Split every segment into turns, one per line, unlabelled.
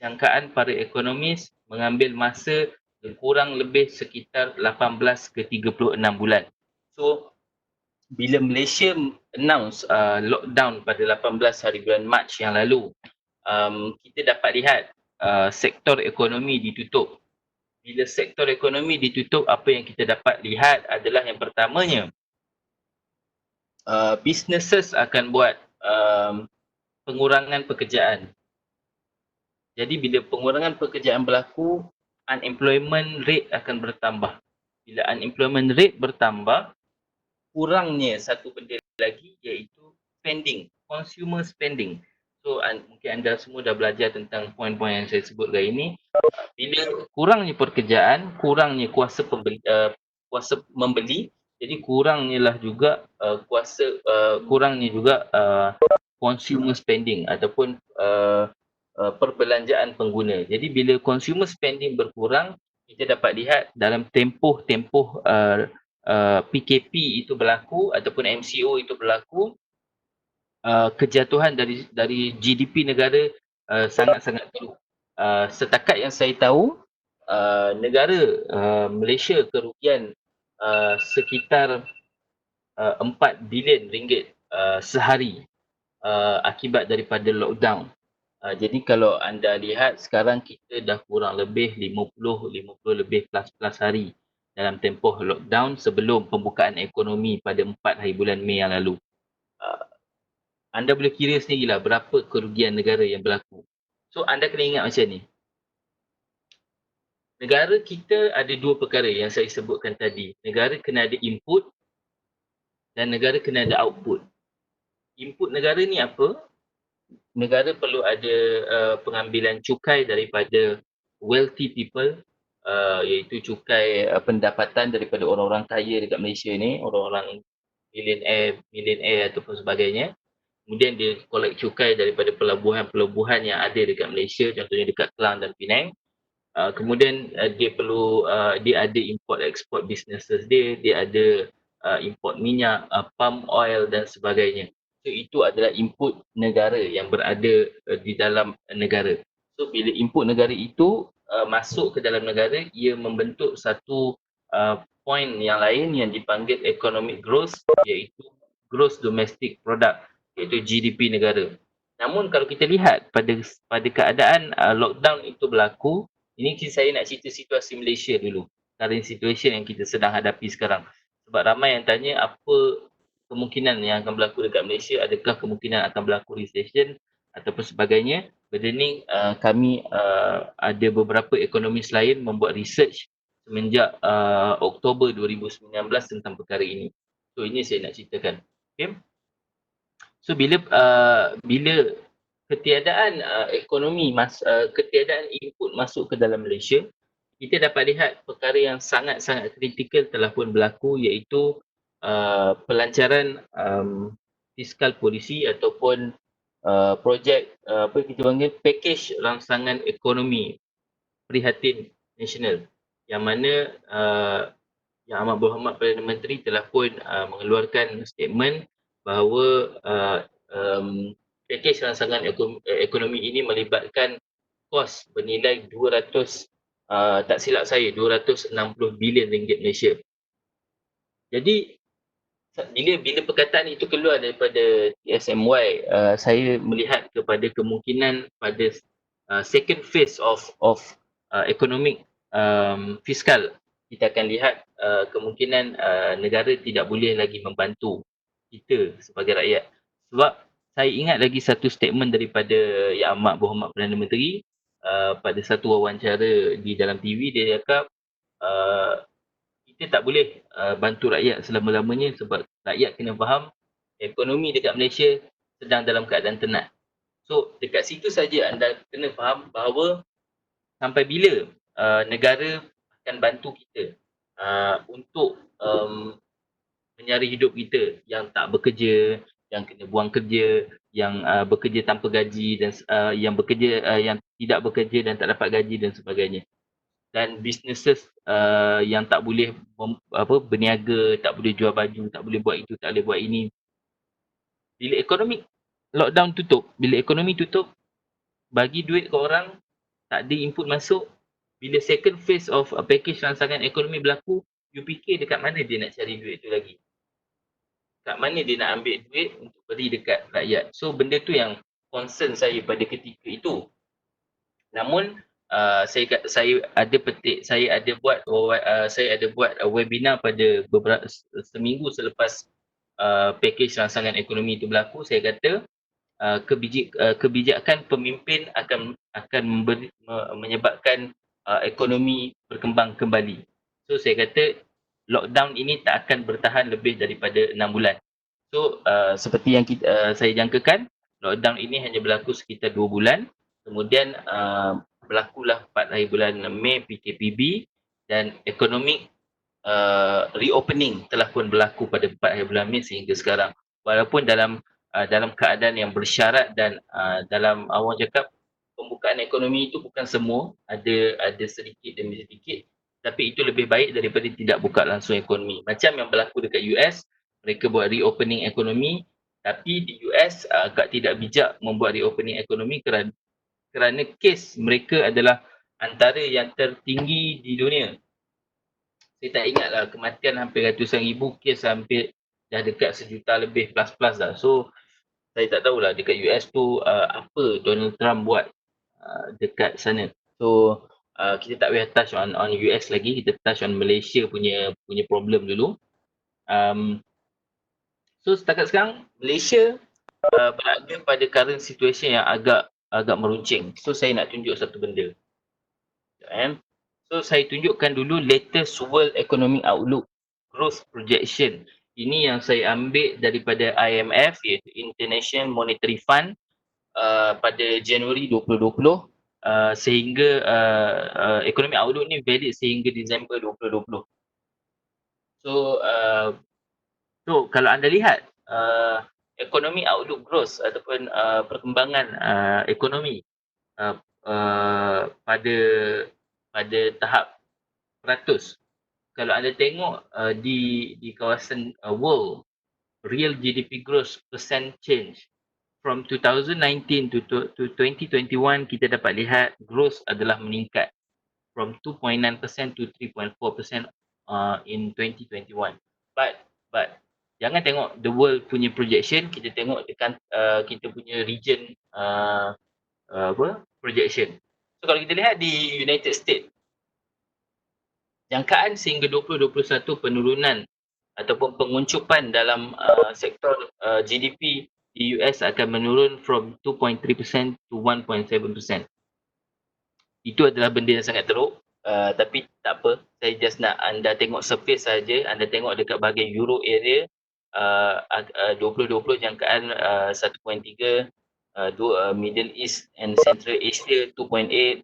Sangkaan para ekonomis mengambil masa kurang lebih sekitar 18 ke 36 bulan. So, bila Malaysia announce lockdown pada 18 hari bulan Mac yang lalu, kita dapat lihat sektor ekonomi ditutup. Bila sektor ekonomi ditutup, apa yang kita dapat lihat adalah yang pertamanya, businesses akan buat pengurangan pekerjaan. Jadi bila pengurangan pekerjaan berlaku, unemployment rate akan bertambah. Bila unemployment rate bertambah, kurangnya satu benda lagi iaitu spending, consumer spending. So mungkin anda semua dah belajar tentang poin-poin yang saya sebut kali ini. Bila kurangnya pekerjaan, kurangnya kuasa membeli, jadi kurangnya lah juga kurangnya juga consumer spending ataupun perbelanjaan pengguna. Jadi bila consumer spending berkurang, kita dapat lihat dalam tempoh PKP itu berlaku ataupun MCO itu berlaku, kejatuhan dari GDP negara sangat-sangat teruk. Setakat yang saya tahu, negara Malaysia kerugian sekitar 4 bilion ringgit sehari akibat daripada lockdown. Jadi kalau anda lihat sekarang kita dah kurang lebih 50 lebih plus hari dalam tempoh lockdown sebelum pembukaan ekonomi pada 4 hari bulan Mei yang lalu. Anda boleh kira sendirilah berapa kerugian negara yang berlaku. So anda kena ingat macam ni. Negara kita ada dua perkara yang saya sebutkan tadi. Negara kena ada input dan negara kena ada output. Input negara ni apa? Negara perlu ada pengambilan cukai daripada wealthy people, iaitu cukai pendapatan daripada orang-orang kaya dekat Malaysia ni, orang-orang millionaire ataupun sebagainya. Kemudian dia collect cukai daripada pelabuhan-pelabuhan yang ada dekat Malaysia, contohnya dekat Kelang dan Penang. Kemudian dia ada import export businesses dia ada import minyak, palm oil dan sebagainya. So itu adalah input negara yang berada di dalam negara. So bila input negara itu masuk ke dalam negara, ia membentuk satu point yang lain yang dipanggil economic growth, iaitu gross domestic product, iaitu GDP negara. Namun kalau kita lihat pada keadaan lockdown itu berlaku, ini saya nak cerita situasi Malaysia dulu. Current situation yang kita sedang hadapi sekarang. Sebab ramai yang tanya apa kemungkinan yang akan berlaku dekat Malaysia, adakah kemungkinan akan berlaku recession ataupun sebagainya. Benda ni kami ada beberapa ekonomis lain membuat research semenjak Oktober 2019 tentang perkara ini. So ini saya nak ceritakan. Okay? So bila ketiadaan ketiadaan input masuk ke dalam Malaysia, kita dapat lihat perkara yang sangat-sangat kritikal telah pun berlaku, iaitu pelancaran fiskal polisi ataupun projek apa kita panggil package rangsangan ekonomi prihatin nasional, yang mana Yang Amat Berhormat Perdana Menteri telah pun mengeluarkan statement bahawa pakej rangsangan ekonomi ini melibatkan kos bernilai 200, tak silap saya, 260 bilion ringgit Malaysia. Jadi bila perkataan itu keluar daripada TSMY, saya melihat kepada kemungkinan pada second phase of economic fiskal, kita akan lihat kemungkinan negara tidak boleh lagi membantu kita sebagai rakyat. Sebab saya ingat lagi satu statement daripada Yang Amat Berhormat Perdana Menteri pada satu wawancara di dalam TV. Dia cakap kita tak boleh bantu rakyat selama-lamanya sebab rakyat kena faham ekonomi dekat Malaysia sedang dalam keadaan tenat. So dekat situ saja anda kena faham bahawa sampai bila negara akan bantu kita untuk menyari hidup kita yang tak bekerja, yang kena buang kerja, yang bekerja tanpa gaji dan yang bekerja yang tidak bekerja dan tak dapat gaji dan sebagainya. Dan businesses yang tak boleh berniaga, tak boleh jual baju, tak boleh buat itu, tak boleh buat ini. Bila ekonomi lockdown tutup, bila ekonomi tutup, bagi duit ke orang, tak ada input masuk, bila second phase of package rangsangan ekonomi berlaku, you fikir dekat mana dia nak cari duit tu lagi? Kat mana dia nak ambil duit untuk beri dekat rakyat? So benda tu yang concern saya pada ketika itu. Namun saya ada buat webinar pada seminggu selepas package rangsangan ekonomi itu berlaku. Saya kata kebijakan pemimpin akan menyebabkan ekonomi berkembang kembali. So saya kata lockdown ini tak akan bertahan lebih daripada 6 bulan. So seperti yang saya jangkakan, lockdown ini hanya berlaku sekitar 2 bulan. Kemudian berlakulah 4 hari bulan Mei PKPB dan ekonomi reopening telah pun berlaku pada 4 hari bulan Mei sehingga sekarang. Walaupun dalam keadaan yang bersyarat dan dalam awang cakap pembukaan ekonomi itu bukan semua, ada sedikit demi sedikit, tapi itu lebih baik daripada tidak buka langsung ekonomi. Macam yang berlaku dekat US, mereka buat reopening ekonomi, tapi di US agak tidak bijak membuat reopening ekonomi kerana kes mereka adalah antara yang tertinggi di dunia. Saya tak ingatlah, kematian hampir ratusan ribu, kes hampir dah dekat 1,000,000 lebih plus dah. So saya tak tahulah dekat US tu apa Donald Trump buat dekat sana. So kita tak payah touch on US lagi, kita touch on Malaysia punya problem dulu. So setakat sekarang Malaysia berada pada current situation yang agak meruncing. So saya nak tunjuk satu benda. So saya tunjukkan dulu latest World Economic Outlook Growth Projection. Ini yang saya ambil daripada IMF, iaitu International Monetary Fund, pada Januari 2020 sehingga Economic Outlook ni valid sehingga Disember 2020. So kalau anda lihat Economic Outlook Growth ataupun perkembangan ekonomi pada tahap peratus. Kalau anda tengok di kawasan world, real GDP growth percent change from 2019 to 2021, kita dapat lihat growth adalah meningkat from 2.9% to 3.4% in 2021. But jangan tengok the world punya projection, kita tengok dekat kita punya region projection. So kalau kita lihat di United States, jangkaan sehingga 2021 penurunan ataupun penguncupan dalam sektor GDP di US akan menurun from 2.3% to 1.7%. Itu adalah benda yang sangat teruk, tapi tak apa, saya just nak anda tengok surface saja. Anda tengok dekat bahagian Euro area 2020 jangkaan 1.3, Middle East and Central Asia 2.8,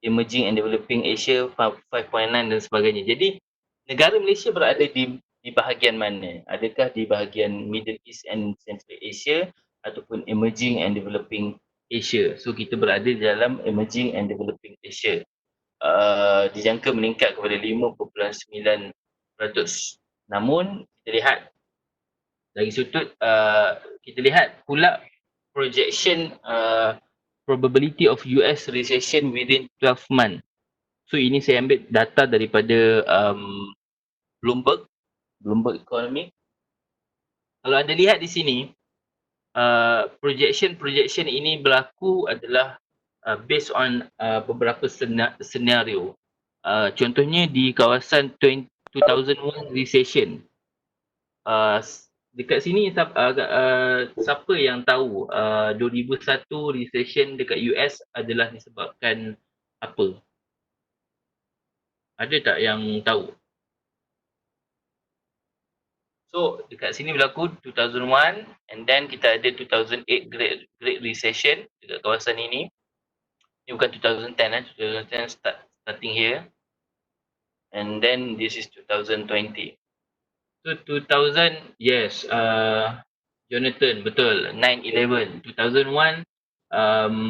Emerging and Developing Asia 5.9 dan sebagainya. Jadi negara Malaysia berada di bahagian mana? Adakah di bahagian Middle East and Central Asia ataupun Emerging and Developing Asia? So kita berada di dalam Emerging and Developing Asia. Dijangka meningkat kepada 5.9%. Namun kita lihat dari sudut kita lihat pula projection probability of US recession within 12 months. So ini saya ambil data daripada Bloomberg Economy. Kalau anda lihat di sini, projection ini berlaku adalah based on beberapa senario. Contohnya di kawasan 2001 recession. Dekat sini siapa yang tahu 2001 recession dekat US adalah disebabkan apa? Ada tak yang tahu? So dekat sini berlaku 2001 and then kita ada 2008 Great Recession dekat kawasan ini. Ini bukan 2010 2010 starting here. And then this is 2020. So 2000, yes, Jonathan, betul, 9/11. 2001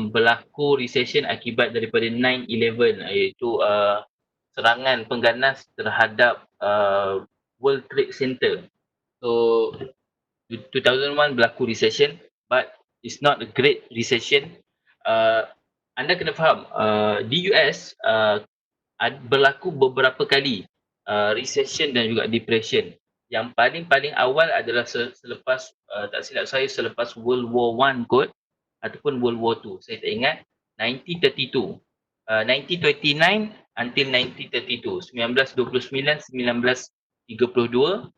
berlaku recession akibat daripada 9/11, iaitu serangan pengganas terhadap World Trade Center. So 2001 berlaku recession, but it's not a great recession. anda kena faham, di US berlaku beberapa kali recession dan juga depression. Yang paling-paling awal adalah selepas, tak silap saya, selepas World War One kot, ataupun World War Two, saya tak ingat. 1932, 1929 until 1932, 1929 1932,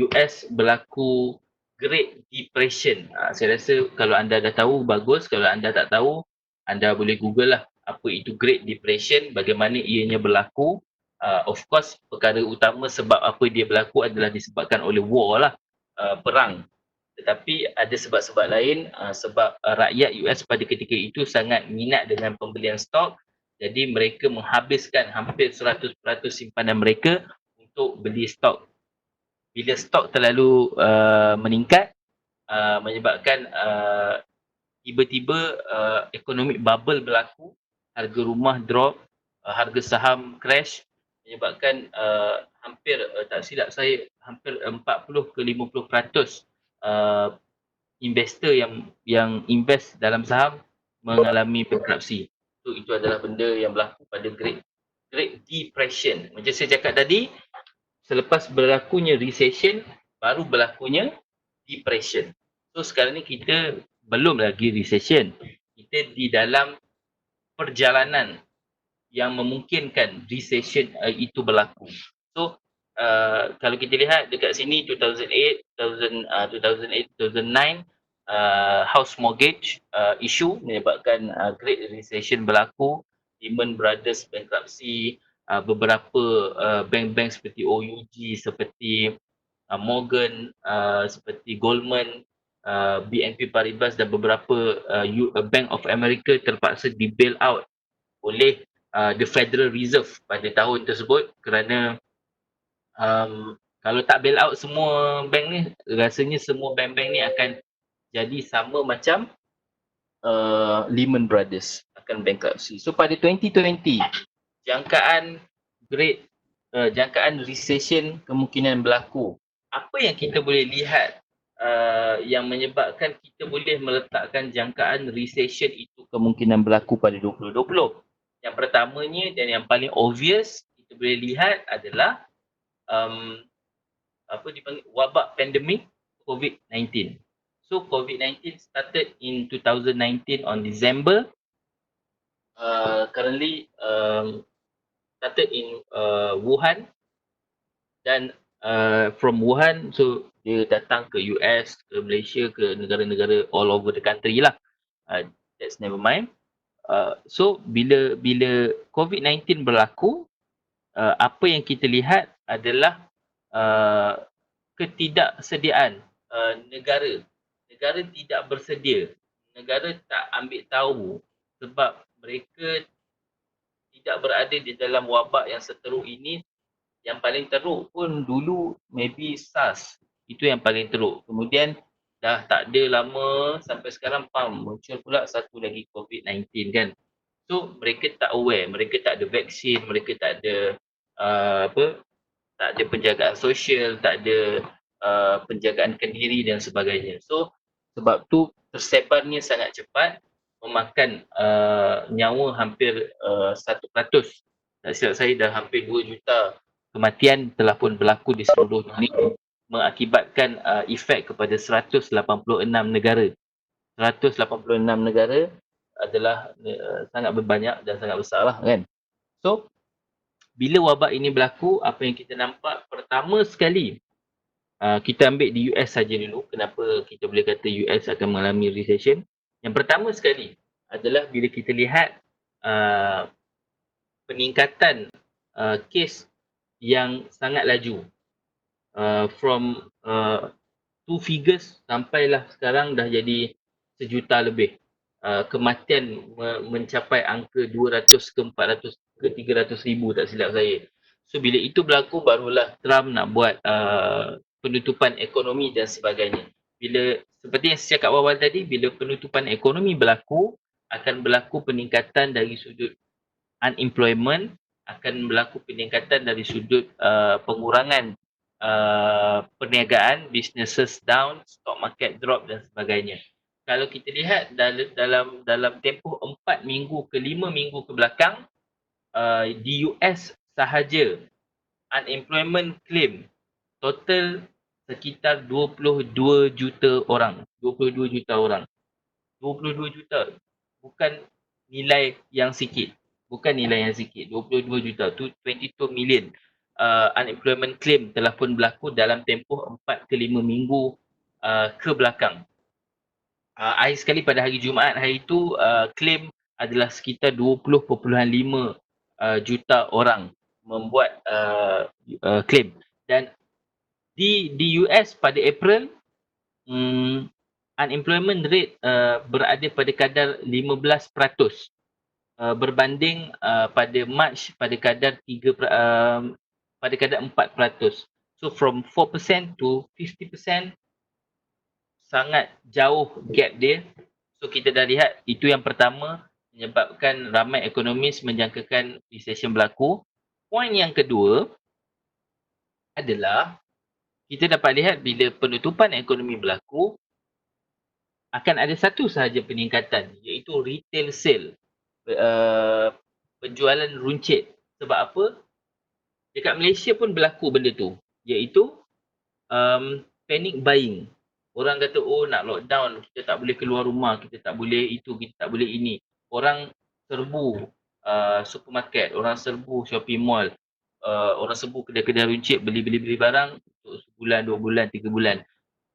US berlaku Great Depression. Saya rasa kalau anda dah tahu bagus, kalau anda tak tahu anda boleh google lah apa itu Great Depression, bagaimana ianya berlaku. Of course perkara utama sebab apa dia berlaku adalah disebabkan oleh war lah, perang. Tetapi ada sebab-sebab lain, sebab rakyat US pada ketika itu sangat minat dengan pembelian stok, jadi mereka menghabiskan hampir 100% simpanan mereka untuk beli stok. Bila stok terlalu meningkat, menyebabkan tiba-tiba economic bubble berlaku, harga rumah drop, harga saham crash, menyebabkan hampir, tak silap saya, hampir 40 ke 50% uh, investor yang invest dalam saham mengalami bankruptcy. So itu adalah benda yang berlaku pada Great Depression. Macam saya cakap tadi, selepas berlakunya recession, baru berlakunya depression. So sekarang ni kita belum lagi recession. Kita di dalam perjalanan yang memungkinkan recession itu berlaku. So kalau kita lihat dekat sini 2008, 2009 house mortgage issue menyebabkan Great Recession berlaku, Lehman Brothers bankruptcy, beberapa bank-bank seperti OUG, seperti Morgan, seperti Goldman, BNP Paribas dan beberapa Bank of America terpaksa di bail out oleh the Federal Reserve pada tahun tersebut, kerana kalau tak bail out semua bank ni, rasanya semua bank-bank ni akan jadi sama macam Lehman Brothers, akan bankruptcy. So pada 2020, jangkaan jangkaan recession kemungkinan berlaku. Apa yang kita boleh lihat yang menyebabkan kita boleh meletakkan jangkaan recession itu kemungkinan berlaku pada 2020? Yang pertamanya dan yang paling obvious kita boleh lihat adalah apa dipanggil, wabak pandemik COVID-19. So COVID-19 started in 2019 on December. Currently started in Wuhan, dan from Wuhan, so dia datang ke US, ke Malaysia, ke negara-negara all over the country lah. That's never mind. So bila COVID-19 berlaku, apa yang kita lihat adalah ketidaksediaan negara. Negara tidak bersedia. Negara tak ambil tahu sebab mereka tidak berada di dalam wabak yang seteruk ini. Yang paling teruk pun dulu maybe SARS. Itu yang paling teruk. Kemudian dah tak ada lama sampai sekarang muncul pula satu lagi COVID-19 kan. So mereka tak aware, mereka tak ada vaksin, mereka tak ada tak ada penjagaan sosial, tak ada penjagaan kendiri dan sebagainya. So sebab tu tersebarnya sangat cepat, memakan nyawa hampir 1%. Tak silap saya dah hampir 2 juta kematian telah pun berlaku di seluruh dunia, mengakibatkan efek kepada 186 negara. 186 negara adalah sangat berbanyak dan sangat besar lah kan. So bila wabak ini berlaku, apa yang kita nampak pertama sekali, kita ambil di US saja dulu, kenapa kita boleh kata US akan mengalami recession. Yang pertama sekali adalah bila kita lihat peningkatan kes yang sangat laju, from two figures sampailah sekarang dah jadi 1 juta lebih. Kematian mencapai angka 200 ke 400 ke 300 ribu tak silap saya. So bila itu berlaku, barulah Trump nak buat penutupan ekonomi dan sebagainya. Bila seperti yang saya cakap awal tadi, bila penutupan ekonomi berlaku, akan berlaku peningkatan dari sudut unemployment, akan berlaku peningkatan dari sudut pengurangan perniagaan, businesses down, stock market drop dan sebagainya. kalau kita lihat dalam tempoh 4 minggu ke 5 minggu ke belakang, di US sahaja unemployment claim total sekitar 22 juta orang. 22 juta orang. 22 juta. Bukan nilai yang sikit. Bukan nilai yang sikit. 22 juta. Tu 22 million. Unemployment claim telah pun berlaku dalam tempoh 4 ke 5 minggu ke belakang. Akhir sekali pada hari Jumaat hari itu, claim adalah sekitar 20.5 juta orang membuat claim. Dan di US pada April, unemployment rate berada pada kadar 15%, berbanding pada Mac pada kadar pada kadar 4%. So from 4% to 50%, sangat jauh gap dia. So kita dah lihat itu yang pertama menyebabkan ramai ekonomis menjangkakan recession berlaku. Poin yang kedua adalah kita dapat lihat bila penutupan ekonomi berlaku, akan ada satu sahaja peningkatan, iaitu retail sale, penjualan runcit. Sebab apa? Dekat Malaysia pun berlaku benda tu, iaitu panic buying. Orang kata, oh nak lockdown, kita tak boleh keluar rumah, kita tak boleh itu, kita tak boleh ini. Orang serbu supermarket, orang serbu shopping mall, orang serbu kedai-kedai runcit, beli barang untuk sebulan, 2 bulan, 3 bulan.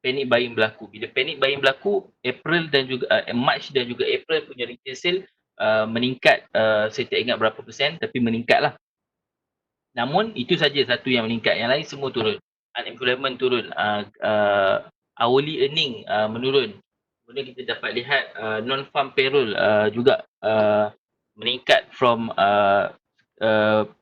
Panic buying berlaku. Bila panic buying berlaku, April dan juga March dan juga April punya retail sale meningkat, saya tak ingat berapa persen, tapi meningkat lah. Namun itu saja satu yang meningkat, yang lain semua turun. Unemployment turun, hourly earning menurun. Kemudian kita dapat lihat non-farm payroll juga meningkat from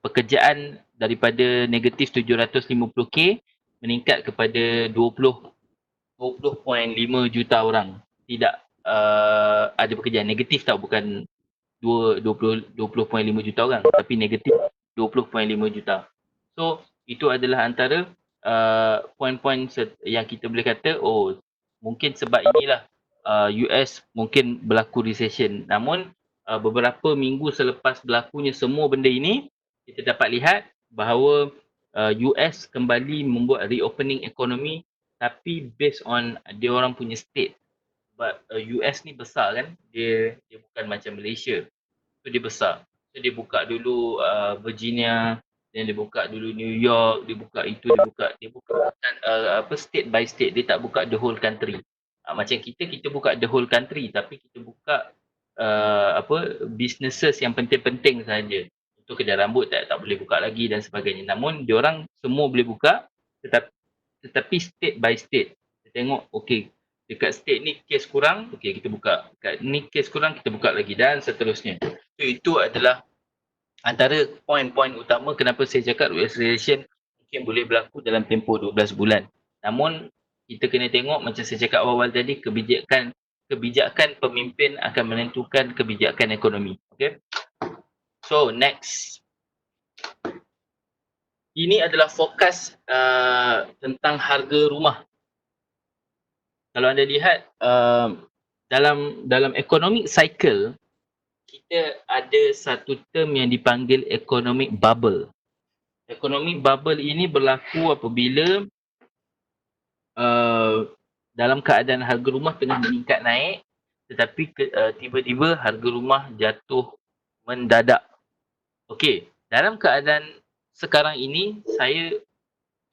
pekerjaan daripada negatif 750k meningkat kepada 20.5 juta orang. Tidak ada pekerjaan negatif tau, bukan 20.5 juta orang, tapi negatif 20.5 juta. So itu adalah antara poin-poin yang kita boleh kata, oh mungkin sebab inilah US mungkin berlaku recession. Namun beberapa minggu selepas berlakunya semua benda ini, kita dapat lihat bahawa US kembali membuat reopening ekonomi, tapi based on dia orang punya state. Sebab US ni besar kan, dia bukan macam Malaysia. So dia besar. So dia buka dulu Virginia, dan dia buka dulu New York, dia buka itu, dia buka state by state, dia tak buka the whole country. Macam kita buka the whole country, tapi kita buka businesses yang penting-penting saja. Untuk kedai rambut tak boleh buka lagi dan sebagainya. Namun diorang semua boleh buka, tetapi state by state. Kita tengok, okey, dekat state ni kes kurang, okey kita buka. Dekat ni kes kurang, kita buka lagi dan seterusnya. So itu adalah antara poin-poin utama kenapa saya cakap recession mungkin boleh berlaku dalam tempoh 12 bulan. Namun kita kena tengok macam saya cakap awal tadi, kebijakan pemimpin akan menentukan kebijakan ekonomi. Okay. So next. Ini adalah fokus tentang harga rumah. Kalau anda lihat dalam economic cycle, kita ada satu term yang dipanggil economic bubble. Economic bubble ini berlaku apabila dalam keadaan harga rumah tengah meningkat naik, tetapi tiba-tiba harga rumah jatuh mendadak. Okey, dalam keadaan sekarang ini,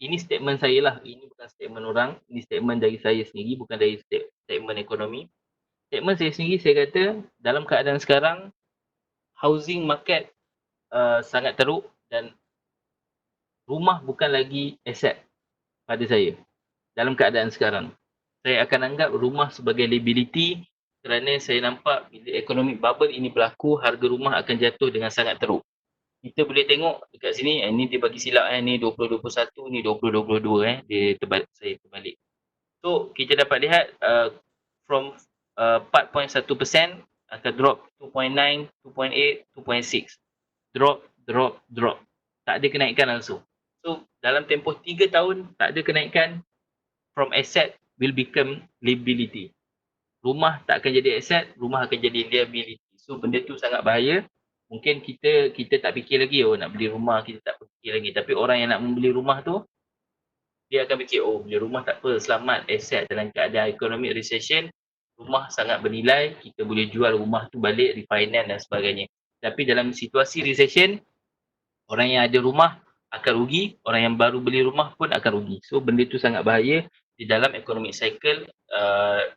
ini statement saya lah, ini bukan statement orang, ini statement dari saya sendiri, bukan dari statement ekonomi. Statement saya sendiri, saya kata dalam keadaan sekarang, housing market sangat teruk dan rumah bukan lagi aset pada saya dalam keadaan sekarang. Saya akan anggap rumah sebagai liability kerana saya nampak bila economic bubble ini berlaku, harga rumah akan jatuh dengan sangat teruk. Kita boleh tengok dekat sini, ni dia bagi silap ni 2021, ni 2022 saya terbalik. So kita dapat lihat from 4.1% akan drop 2.9, 2.8, 2.6. Drop. Tak ada kenaikan langsung. So dalam tempoh 3 tahun tak ada kenaikan, from asset will become liability. rumah tak akan jadi aset, rumah akan jadi liability. So benda tu sangat bahaya. Mungkin kita tak fikir lagi, oh nak beli rumah, kita tak fikir lagi. Tapi orang yang nak membeli rumah tu, dia akan fikir, oh beli rumah tak apa, selamat, aset dalam keadaan economic recession, rumah sangat bernilai, kita boleh jual rumah tu balik, refinance dan sebagainya. Tapi dalam situasi recession, orang yang ada rumah akan rugi, orang yang baru beli rumah pun akan rugi. So benda tu sangat bahaya di dalam economic cycle,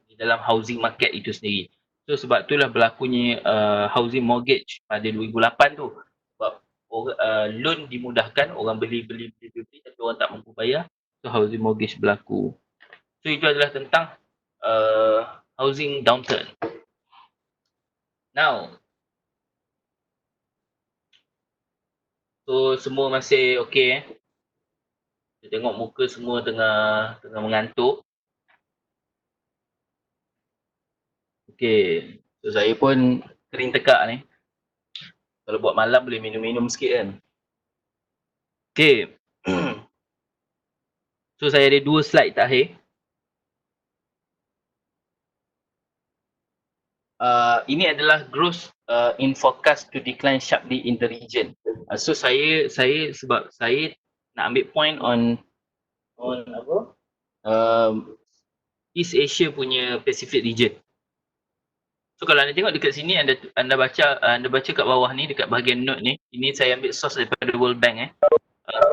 di dalam housing market itu sendiri. So sebab itulah berlakunya housing mortgage pada 2008 tu. Sebab loan dimudahkan, orang beli, tapi orang tak mampu bayar. So housing mortgage berlaku. So itu adalah tentang housing downturn. Now, so semua masih okey. Kita tengok muka semua tengah mengantuk. Okey. So saya pun kering tekak ni. Kalau buat malam boleh minum-minum sikit kan. Okey. So saya ada 2 slide terakhir. Ini adalah growth in forecast to decline sharply in the region. So saya sebab saya nak ambil point on apa? East Asia punya Pacific region. So kalau anda tengok dekat sini, anda baca kat bawah ni, dekat bahagian note ni, ini saya ambil source daripada World Bank.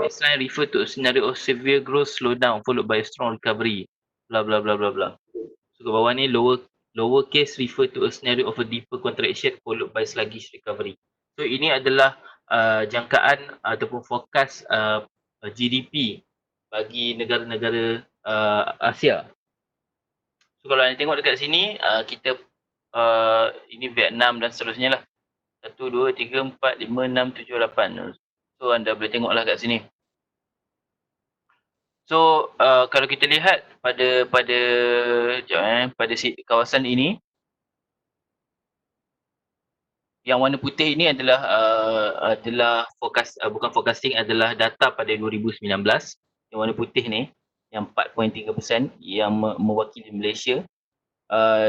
Baseline refer to a scenario of severe growth slowdown followed by a strong recovery. Blah blah blah blah blah. So kat bawah ni lower case refer to a scenario of a deeper contraction followed by sluggish recovery. So ini adalah jangkaan ataupun forecast GDP bagi negara-negara Asia. So kalau anda tengok dekat sini, kita ini Vietnam dan seterusnya lah. 1, 2, 3, 4, 5, 6, 7, 8. So anda boleh tengoklah kat sini. So kalau kita lihat pada kawasan ini, yang warna putih ini adalah bukan forecasting, adalah data pada 2019. Yang warna putih ni, yang 4.3% yang mewakili Malaysia.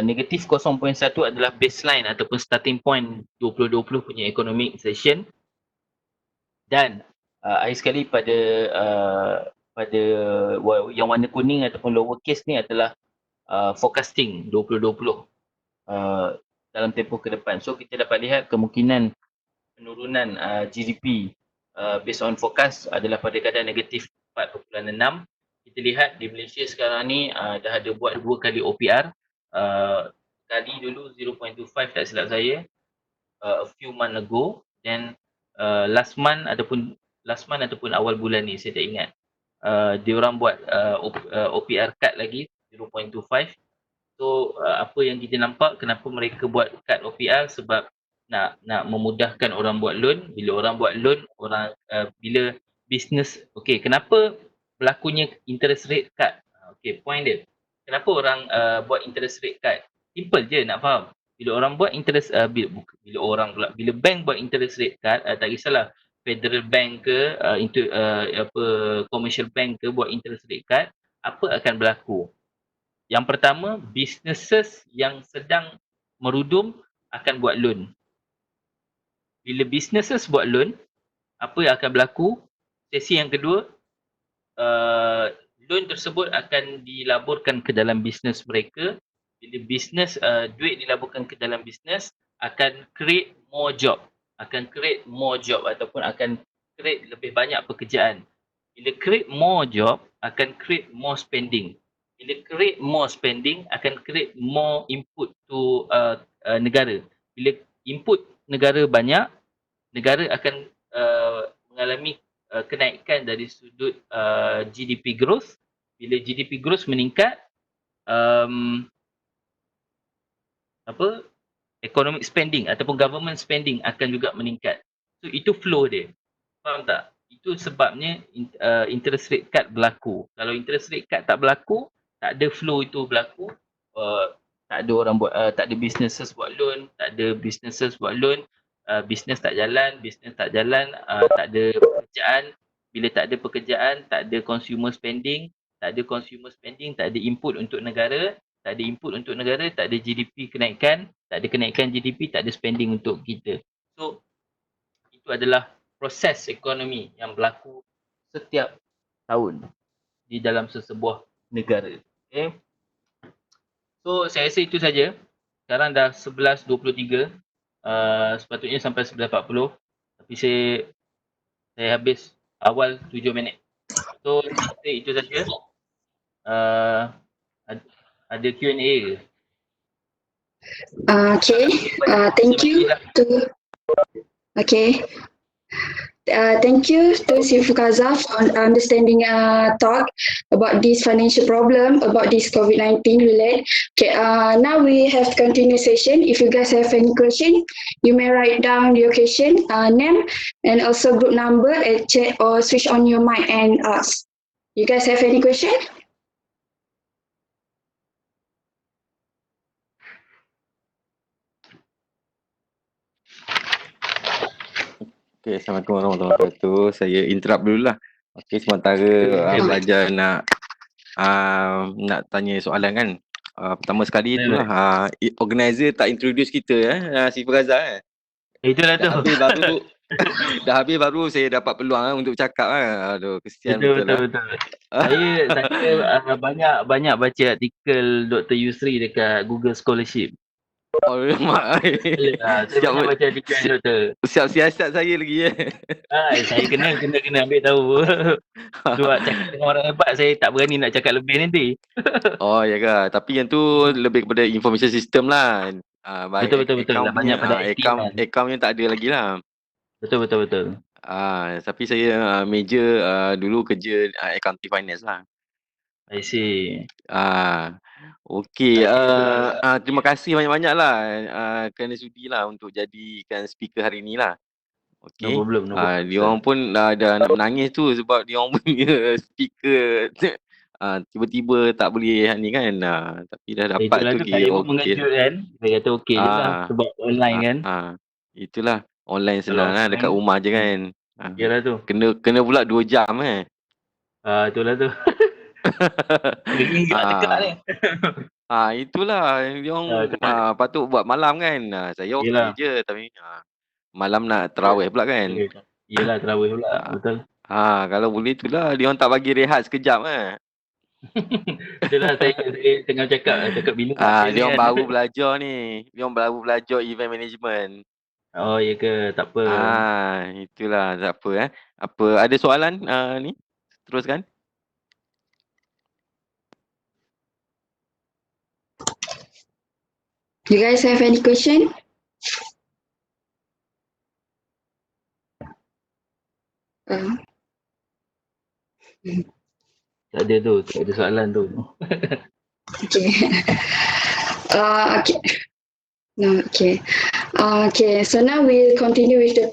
Negatif 0.1 adalah baseline ataupun starting point 2020 punya economic recession. Dan akhir sekali pada yang warna kuning ataupun lower case ni adalah forecasting 2020 dalam tempoh ke depan. So kita dapat lihat kemungkinan penurunan GDP based on forecast adalah pada kadar negatif 4.6. Kita lihat di Malaysia sekarang ni dah ada buat 2 kali OPR. Kali dulu 0.25 tak silap saya, a few month ago, then last month ataupun awal bulan ni, saya tak ingat. Diorang buat OPR cut lagi 0.25. So apa yang kita nampak, kenapa mereka buat cut OPR, sebab nak memudahkan orang buat loan. Bila orang buat loan, bila business, okey, kenapa berlakunya interest rate cut? Okey, point dia. Kenapa orang buat interest rate cut? Simple je nak faham. Bila orang buat interest bila bank buat interest rate cut, tak kisahlah Federal Bank ke commercial bank ke buat interest rate cut, apa akan berlaku? Yang pertama, businesses yang sedang merudum akan buat loan. Bila businesses buat loan, apa yang akan berlaku? Sesi yang kedua, loan tersebut akan dilaburkan ke dalam bisnes mereka. Bila bisnes, duit dilaburkan ke dalam bisnes, akan create more job. Ataupun akan create lebih banyak pekerjaan. Bila create more job, akan create more spending. Bila create more spending, akan create more input to negara. Bila input negara banyak, negara akan mengalami kenaikan dari sudut GDP growth. Bila GDP growth meningkat, economic spending ataupun government spending akan juga meningkat. So itu flow dia. Faham tak? Itu sebabnya interest rate cut berlaku. Kalau interest rate cut tak berlaku, tak ada flow itu berlaku, tak ada orang buat, tak ada businesses buat loan, business tak jalan, tak ada pekerjaan. Bila tak ada pekerjaan, tak ada consumer spending, tak ada input untuk negara, tak ada input untuk negara, tak ada GDP kenaikan, tak ada kenaikan GDP, tak ada spending untuk kita. So, itu adalah proses ekonomi yang berlaku setiap tahun di dalam sesebuah negara. Okay. So, saya rasa itu saja. Sekarang dah 11.23. Sepatutnya sampai 11.40. Tapi saya habis awal 7 minit. So, saya rasa itu saja. Ada Q&A ke?
Okay, thank you to thank you to Sifukaza for understanding talk about this financial problem, about this COVID-19 related. Okay, now we have continue session. If you guys have any question, you may write down your question, name, and also group number and chat or switch on your mic and ask. You guys have any question?
Okay, Assalamualaikum warahmatullahi wabarakatuh. Saya interrupt dulu lah. Okay, sementara pelajar nak tanya soalan kan. Pertama sekali itulah organizer tak introduce kita Sifukaza
Itulah tu.
Dah habis baru saya dapat peluang untuk cakap Aduh, kesian betul lah.
Saya banyak baca artikel Dr. Yusri dekat Google Scholarship.
Oh, mak.
Saya banyak baca artikel doktor.
Siap siasat saya lagi
Saya kena ambil tahu. Sebab cakap dengan orang hebat, saya tak berani nak cakap lebih nanti.
Oh ya ke? Tapi yang tu lebih kepada information system lah.
Betul. Banyak pada
account yang tak ada lagi lah.
Betul.
Tapi saya major dulu kerja accounting finance lah.
I see.
Okey. Terima kasih banyak-banyak lah kerana sudi lah untuk jadikan speaker hari ni lah. Okey.
No problem.
Dia orang pun dah nak menangis tu sebab dia orang punya speaker tiba-tiba tak boleh ni kan. Tapi dah dapat
itulah
tu
saya pun mengejut kan. Saya kata okey je lah sebab online kan.
Itulah online senang lah, dekat rumah je kan.
Yalah tu.
Kena pula 2 jam
Itulah tu. Ngeri nak cakap ni.
Itulah dia orang patut buat malam kan. Saya okey je tapi malam nak tarawih pula kan.
Yelah tarawih pula, betul.
Kalau boleh itulah dia orang tak bagi rehat sekejap
Itulah saya tengah cakap bila
dia orang baru belajar ni. Dia orang baru belajar event management.
Oh ya ke, tak apa.
Itulah tak apa Apa ada soalan ni? Teruskan.
You guys have any question?
Tak ada soalan tu.
Okay. Okay, so now we'll continue with the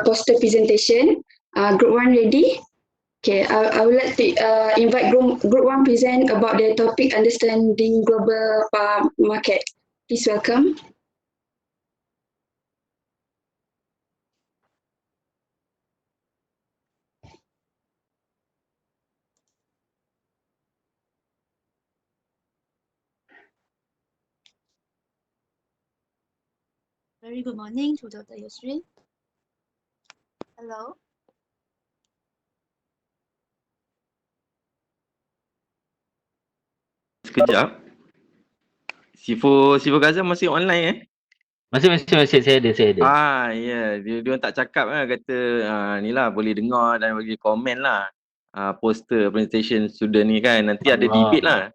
poster presentation. Group 1 ready? Okay, I would like to invite group 1 present about the topic understanding global market. Please welcome.
Very good morning to Dr. Yusri. Hello.
Sekejap. Sifukaza masih online
Masih saya ada.
Ya, dia tak cakap kata ni lah boleh dengar dan bagi komen lah. Poster presentation student ni kan nanti ada debate lah.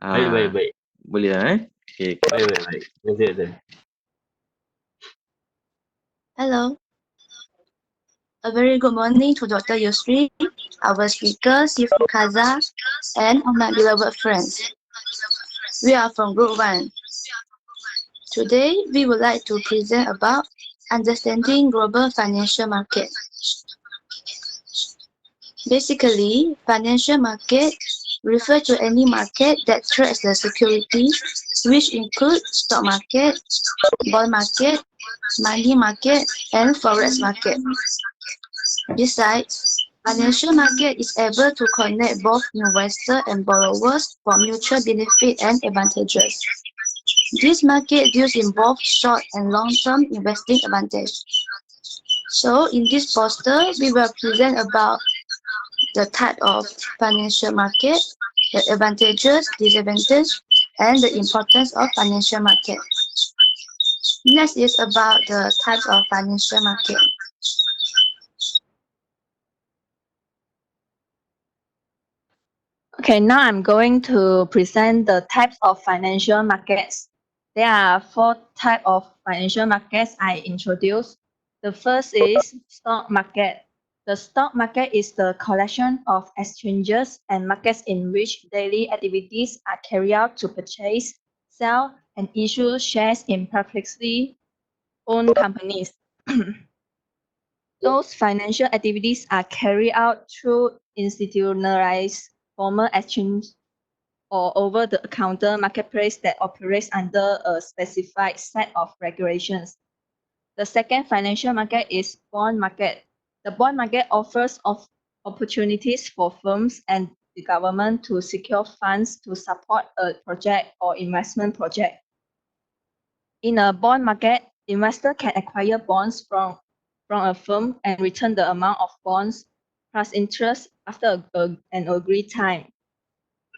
Baik.
Boleh Okay.
Baik. Betul.
Hello. A very good morning to Dr. Yusri, our speaker, Sifukaza, and all my beloved friends. We are from Group 1. Today, we would like to present about understanding global financial market. Basically, financial market refer to any market that trades the security, which include stock market, bond market, money market, and forex market. Besides, Financial market is able to connect both investor and borrowers for mutual benefit and advantages. This market deals in both short and long-term investing advantage. So in this poster, we will present about the type of financial market, the advantages, disadvantages, and the importance of financial market. Next is about the types of financial market.
Okay, now I'm going to present the types of financial markets. There are four types of financial markets I introduced. The first is stock market. The stock market is the collection of exchanges and markets in which daily activities are carried out to purchase, sell, and issue shares in publicly owned companies. Those financial activities are carried out through institutionalized formal exchange or over-the-counter marketplace that operates under a specified set of regulations. The second financial market is bond market. The bond market offers opportunities for firms and the government to secure funds to support a project or investment project. In a bond market, investor can acquire bonds from a firm and return the amount of bonds plus interest after an agreed time.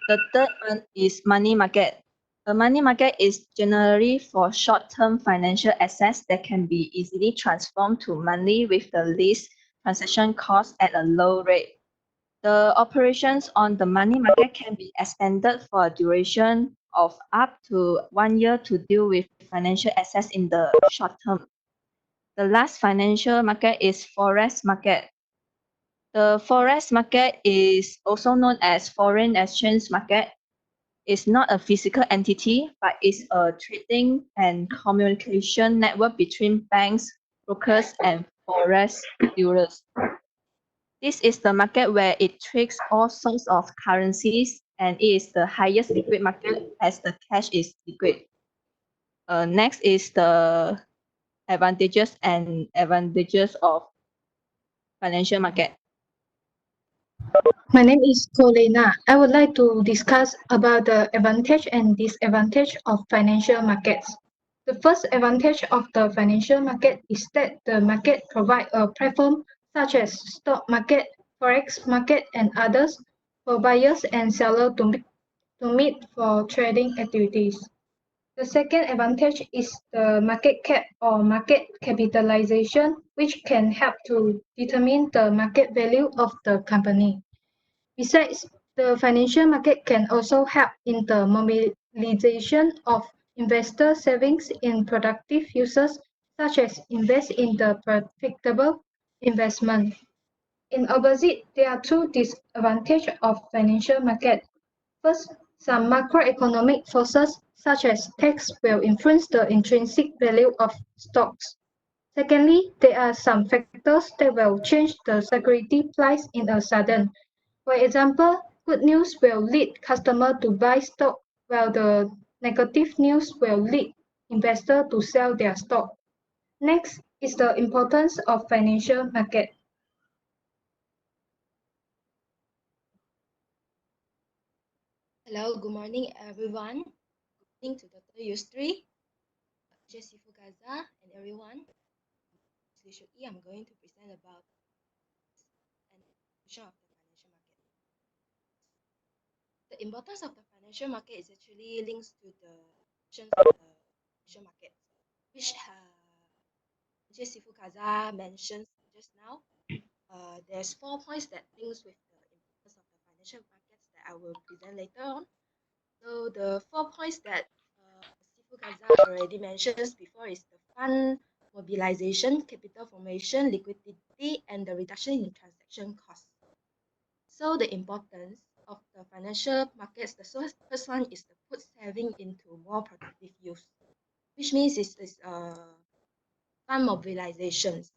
The third one is money market. A money market is generally for short-term financial assets that can be easily transformed to money with the least transaction cost at a low rate. The operations on the money market can be extended for a duration of up to 1 year to deal with financial assets in the short term. The last financial market is forex market. The forex market is also known as foreign exchange market. It's not a physical entity, but it's a trading and communication network between banks, brokers, and forex dealers. This is the market where it trades all sorts of currencies, and it is the highest liquid market as the cash is liquid. Next is the advantages of financial market.
My name is Colena. I would like to discuss about the advantage and disadvantage of financial markets. The first advantage of the financial market is that the market provides a platform such as stock market, forex market, and others for buyers and sellers to meet for trading activities. The second advantage is the market cap or market capitalization, which can help to determine the market value of the company. Besides, the financial market can also help in the mobilization of investor savings in productive uses, such as invest in the profitable investment. In opposite, there are two disadvantages of financial market. First, some macroeconomic forces, such as tax, will influence the intrinsic value of stocks. Secondly, there are some factors that will change the security price in a sudden. For example, good news will lead customer to buy stock, while the negative news will lead investor to sell their stock. Next is the importance of financial market.
Hello, good morning, everyone. Good morning to Dr. Yusri, Sifukaza, and everyone. I'm going to present about and function of the financial market. The importance of the financial market is actually links to the functions of the financial market, which Sifukaza mentioned just now. There's 4 points that links with the importance of the financial markets that I will present later on. So the 4 points that Sifukaza already mentioned before is the fund mobilization, capital formation, liquidity, and the reduction in transaction costs. So the importance of the financial markets, the first one is to put saving into more productive use, which means it's fund mobilizations.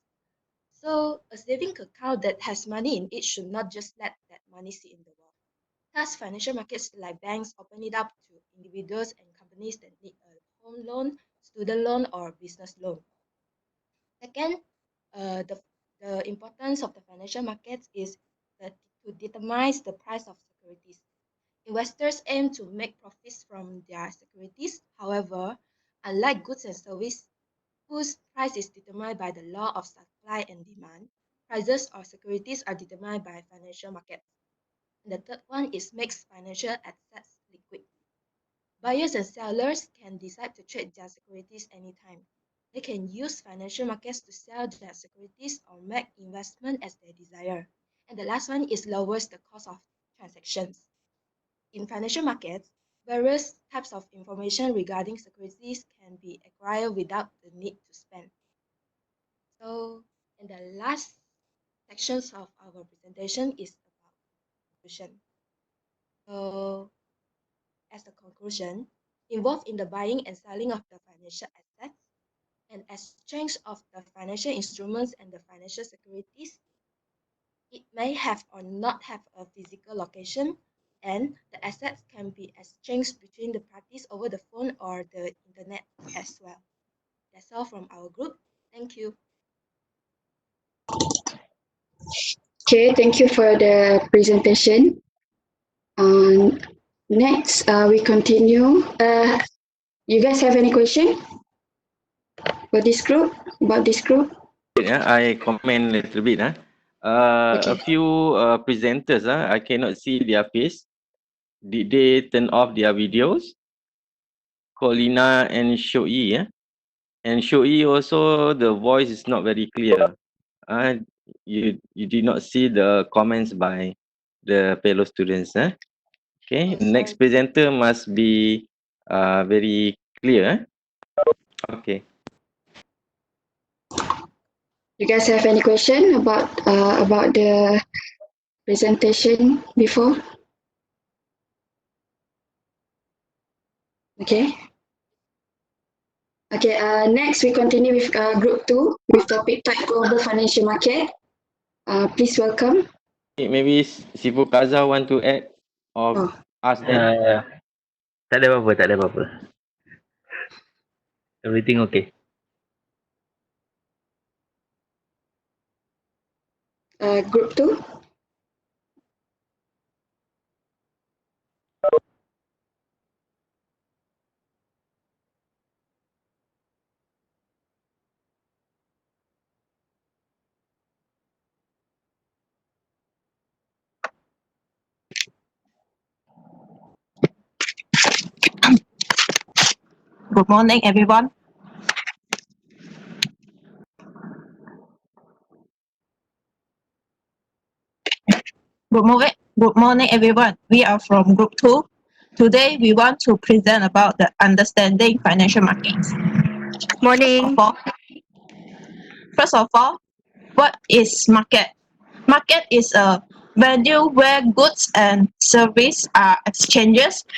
So a saving account that has money in it should not just let that money sit in the wall. Thus, financial markets like banks open it up to individuals and companies that need a home loan, student loan, or business loan. Second, the importance of the financial markets is to determine the price of securities. Investors aim to make profits from their securities. However, unlike goods and services, whose price is determined by the law of supply and demand, prices of securities are determined by financial markets. And the third one is makes financial assets liquid. Buyers and sellers can decide to trade their securities anytime. They can use financial markets to sell their securities or make investment as they desire. And the last one is lowers the cost of transactions. In financial markets, various types of information regarding securities can be acquired without the need to spend. So, in the last sections of our presentation is about conclusion. So, as a conclusion, involved in the buying and selling of the financial assets and exchange of the financial instruments and the financial securities, it may have or not have a physical location, and the assets can be exchanged between the parties over the phone or the internet as well. That's all from our group. Thank you.
Okay, thank you for the presentation. Next, we continue. You guys have any question for this group? About this group?
I comment a little bit. A few presenters, I cannot see their face. Did they turn off their videos? Colina and Shoi. And Shoi also, the voice is not very clear. You did not see the comments by the fellow students. Okay, next presenter must be very clear. Okay.
You guys have any question about the presentation before? Okay. Okay, next we continue with group 2 with topic type global financial market. Please welcome.
Maybe Sifukaza want to add or ask them.
Tak ada apa-apa. Everything okay.
Group 2.
Good morning, everyone. Good morning, everyone. We are from Group 2. Today, we want to present about the understanding financial markets.
Morning.
First of all, what is market? Market is a venue where goods and services are exchanged.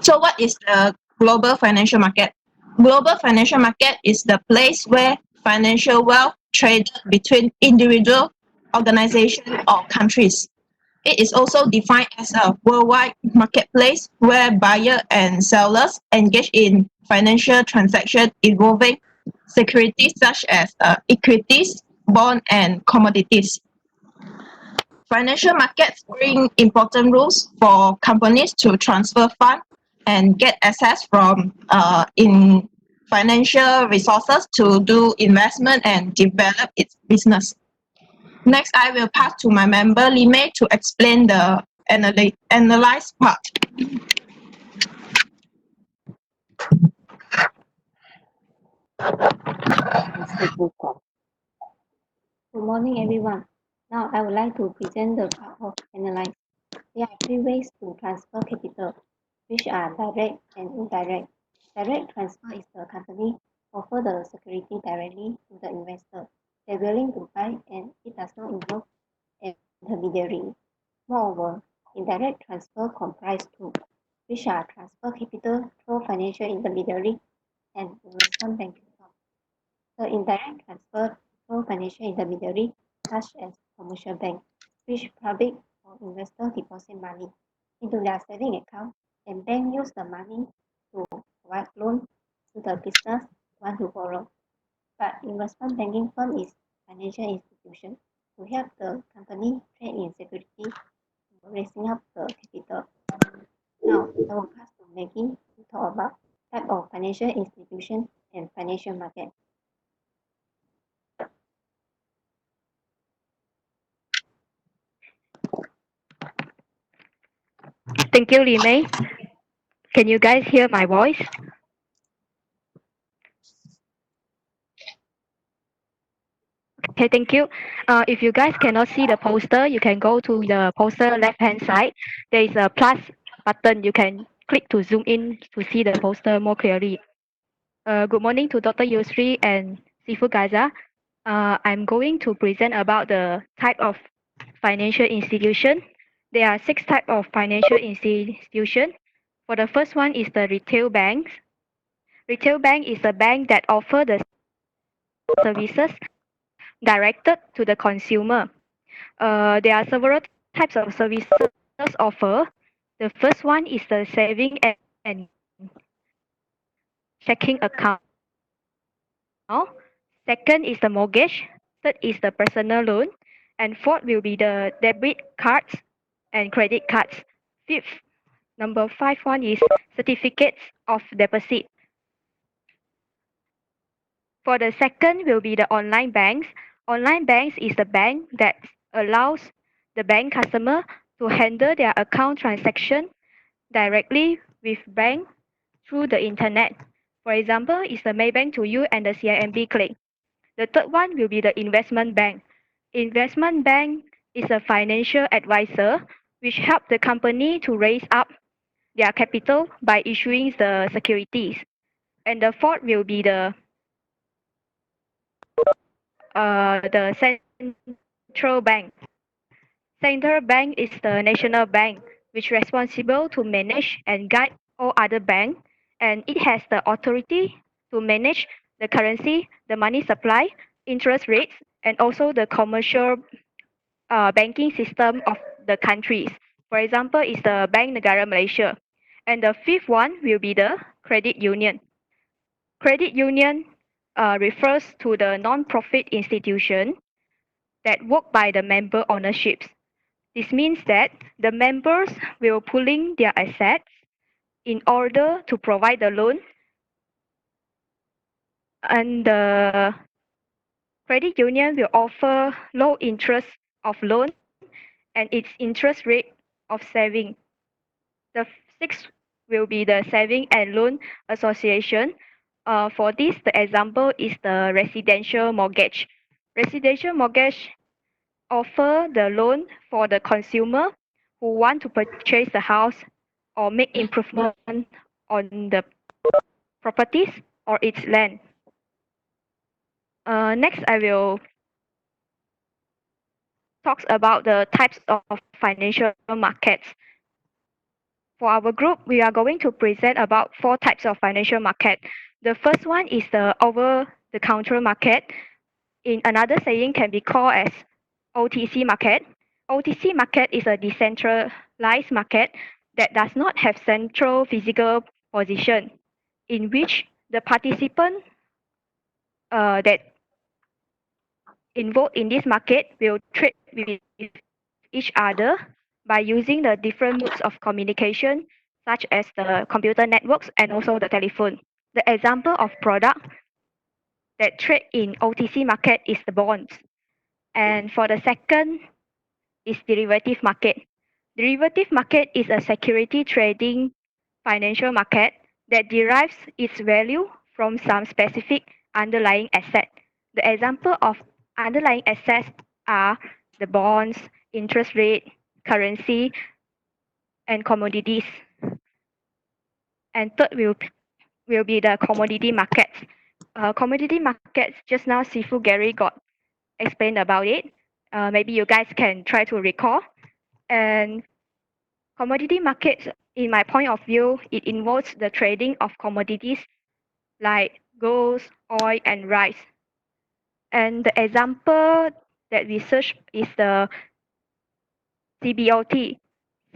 So what is the global financial market? Global financial market is the place where financial wealth traded between individual, organizations, or countries. It is also defined as a worldwide marketplace where buyers and sellers engage in financial transactions involving securities such as equities, bonds, and commodities. Financial markets bring important rules for companies to transfer funds and get access from in financial resources to do investment and develop its business. Next, I will pass to my member Lime to explain the analyze part.
Good morning, everyone. Now I would like to present the part of analyze. There are three ways to transfer capital, which are direct and indirect. Direct transfer is the company offer the security directly to the investor. They're willing to buy and it does not involve an intermediary. Moreover, indirect transfer comprise two, which are transfer capital through financial intermediary and investment banking firm. The indirect transfer through financial intermediary such as commercial bank, which public or investor deposit money into their saving account and bank use the money to provide loan to the business want to borrow. But investment banking firm is financial institution to help the company trade in security, raising up the capital. Now, I will pass to Maggie to talk about type of financial institution and financial market.
Thank you, Li Mei. Can you guys hear my voice? Okay, thank you. If you guys cannot see the poster, you can go to the poster left-hand side. There is a plus button. You can click to zoom in to see the poster more clearly. Good morning to Dr. Yusri and Sifukaza. I'm going to present about the type of financial institution. There are 6 types of financial institution. For the first one is the retail banks. Retail bank is a bank that offer the services directed to the consumer. There are several types of services offered. The first one is the saving and checking account. Second is the mortgage. Third is the personal loan. And fourth will be the debit cards and credit cards. Fifth, number 5 one is certificates of deposit. For the second will be the online banks. Online banks is the bank that allows the bank customer to handle their account transaction directly with bank through the internet. For example, is the Maybank to you and the CIMB click. The third one will be the investment bank. Investment bank is a financial advisor which help the company to raise up their capital by issuing the securities. And the fourth will be the central bank. Central bank is the national bank which responsible to manage and guide all other banks, and it has the authority to manage the currency, the money supply, interest rates, and also the commercial banking system of the countries. For example, is the Bank Negara Malaysia. And the fifth one will be the credit union. Credit union refers to the non-profit institution that work by the member ownerships. This means that the members will pooling their assets in order to provide the loan, and the credit union will offer low interest of loan and its interest rate of saving. The sixth will be the saving and loan association. For this, the example is the residential mortgage. Residential mortgage offer the loan for the consumer who want to purchase the house or make improvement on the properties or its land. Next, I will talk about the types of financial markets. For our group, we are going to present about 4 types of financial market. The first one is the over-the-counter market. In another saying can be called as OTC market. OTC market is a decentralized market that does not have central physical position, in which the participant that involved in this market will trade with each other by using the different modes of communication, such as the computer networks and also the telephone. The example of product that trade in OTC market is the bonds. And for the second is derivative market. Derivative market is a security trading financial market that derives its value from some specific underlying asset. The example of underlying assets are the bonds, interest rate, currency, and commodities. And third will be the commodity markets. Commodity markets, just now Sifu Gary got explained about it. Maybe you guys can try to recall. And commodity markets, in my point of view, it involves the trading of commodities like gold, oil, and rice. And the example that we search is the CBOT.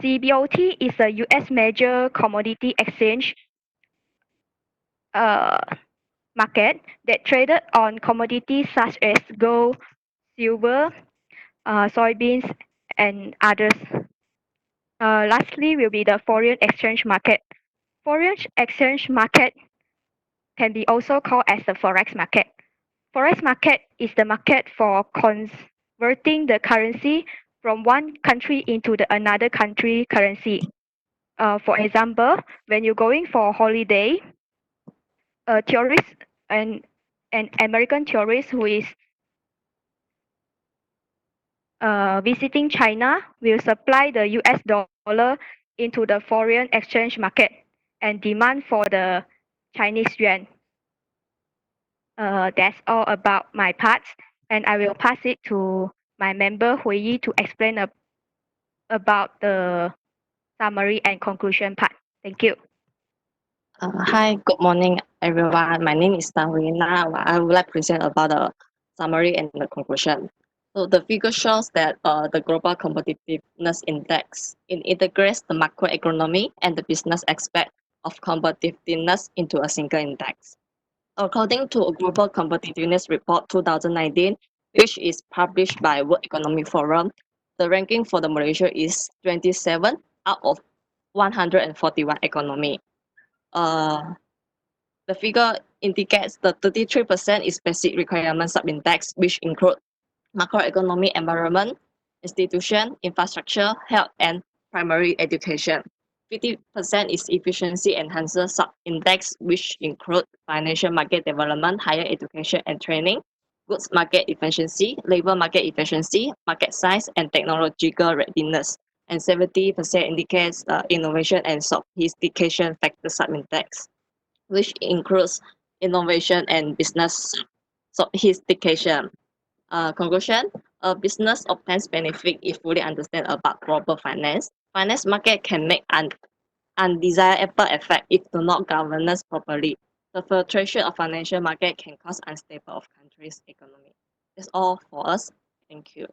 CBOT is a US major commodity exchange uh, market that traded on commodities such as gold, silver, soybeans, and others. Lastly, will be the foreign exchange market. Foreign exchange market can be also called as the forex market. Forex market is the market for converting the currency from one country into the another country currency. For example, when you're going for holiday, a tourist and an American tourist who is visiting China will supply the US dollar into the foreign exchange market and demand for the Chinese yuan. That's all about my part, and I will pass it to my member Hui Yi to explain about the summary and conclusion part. Thank you.
Hi, good morning, everyone. My name is Tarina. I would like to present about the summary and the conclusion. So the figure shows that the Global Competitiveness Index integrates the macroeconomy and the business aspect of competitiveness into a single index. According to a Global Competitiveness Report 2019, which is published by World Economic Forum, the ranking for the Malaysia is 27 out of 141 economy. The figure indicates the 33% is basic requirement sub-index, which include macroeconomic environment, institution, infrastructure, health, and primary education. 50% is efficiency enhancer sub-index, which include financial market development, higher education and training, goods market efficiency, labor market efficiency, market size, and technological readiness. And 70% indicates innovation and sophistication factor sub-index, which includes innovation and business sophistication. Conclusion, a business obtains benefit if fully understand about global finance. Finance market can make an undesirable effect if do not governance properly. The fluctuation of financial market can cause unstable of country's economy. That's all for us. Thank you.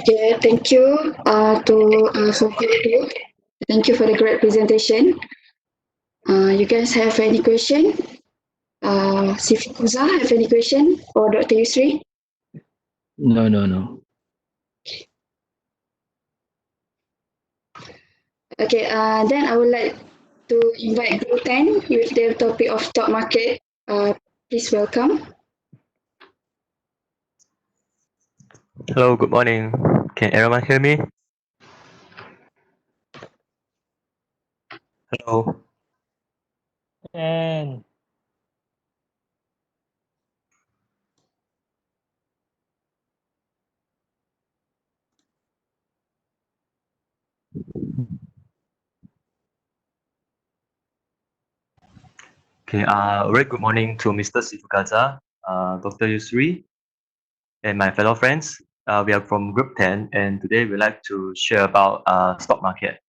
Okay, thank you to Sophia too. Thank you for the great presentation. You guys have any question? Sifukaza, have any question for Dr. Yusri?
No.
Okay, then I would like to invite Group 10 with their topic of stock market. Please welcome.
Hello, good morning. Can everyone hear me? Hello.
And
Okay, very good morning to Mr. Sifukaza, Dr. Yusri, and my fellow friends. We are from Group 10, and today we'd like to share about stock market.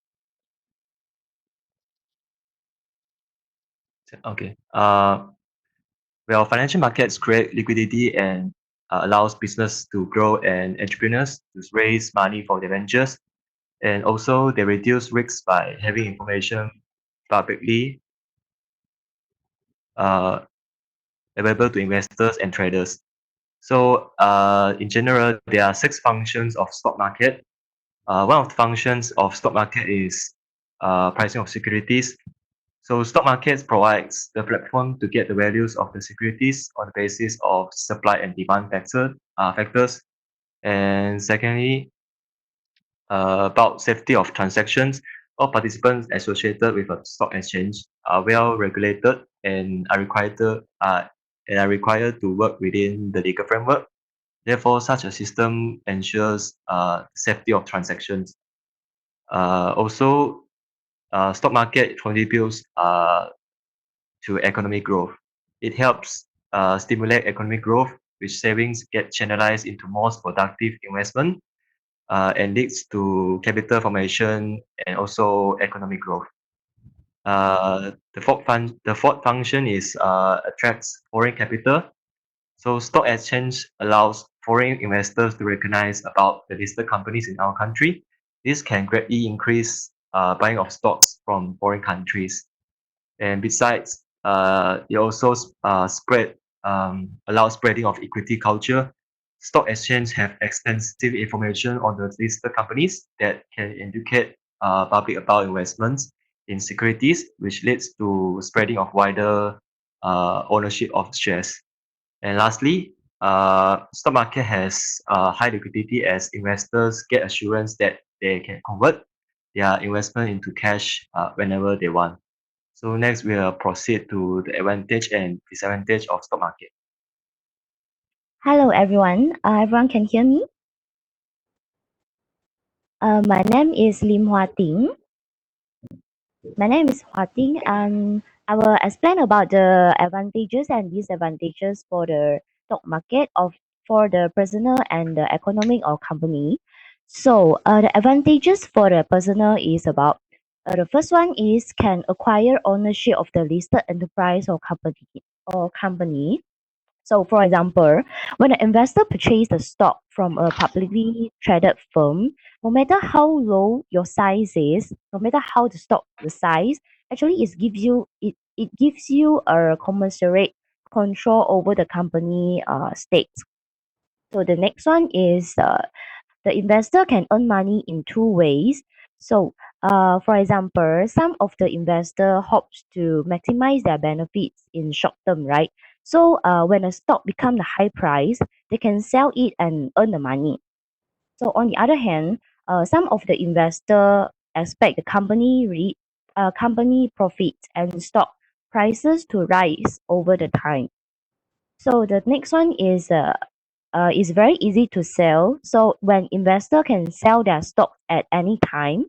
Okay. Well, financial markets create liquidity and allows business to grow and entrepreneurs to raise money for their ventures. And also, they reduce risks by having information publicly available to investors and traders. So, in general, there are 6 functions of stock market. One of the functions of stock market is pricing of securities. So, stock markets provides the platform to get the values of the securities on the basis of supply and demand factors. And secondly, about safety of transactions. All participants associated with a stock exchange are well regulated and are required to work within the legal framework. Therefore, such a system ensures safety of transactions. Also, stock market contributes to economic growth. It helps stimulate economic growth, which savings get channelized into more productive investment and leads to capital formation and also economic growth. The fourth function is attracts foreign capital. So stock exchange allows foreign investors to recognize about the listed companies in our country. This can greatly increase buying of stocks from foreign countries. And besides, It also allows spreading of equity culture. Stock exchange have extensive information on the listed companies that can educate public about investments in securities, which leads to spreading of wider ownership of shares. And lastly, stock market has high liquidity as investors get assurance that they can convert their investment into cash whenever they want. So next we'll proceed to the advantage and disadvantage of stock market.
Hello everyone. Everyone can hear me? My name is Lim Hoa Ting. My name is Hoa Ting, and I will explain about the advantages and disadvantages for the stock market for the personal and the economic or company. So the advantages for the personal is about the first one is can acquire ownership of the listed enterprise or company. So, for example, when an investor purchases the stock from a publicly traded firm, no matter how low your size is, no matter how the size, actually it gives you a commensurate control over the company stakes. So the next one is the investor can earn money in two ways. So, for example, some of the investor hopes to maximize their benefits in short term, right? So, when a stock becomes the high price, they can sell it and earn the money. So, on the other hand, some of the investor expect the company profits and stock prices to rise over the time. So the next one is very easy to sell. So when investor can sell their stock at any time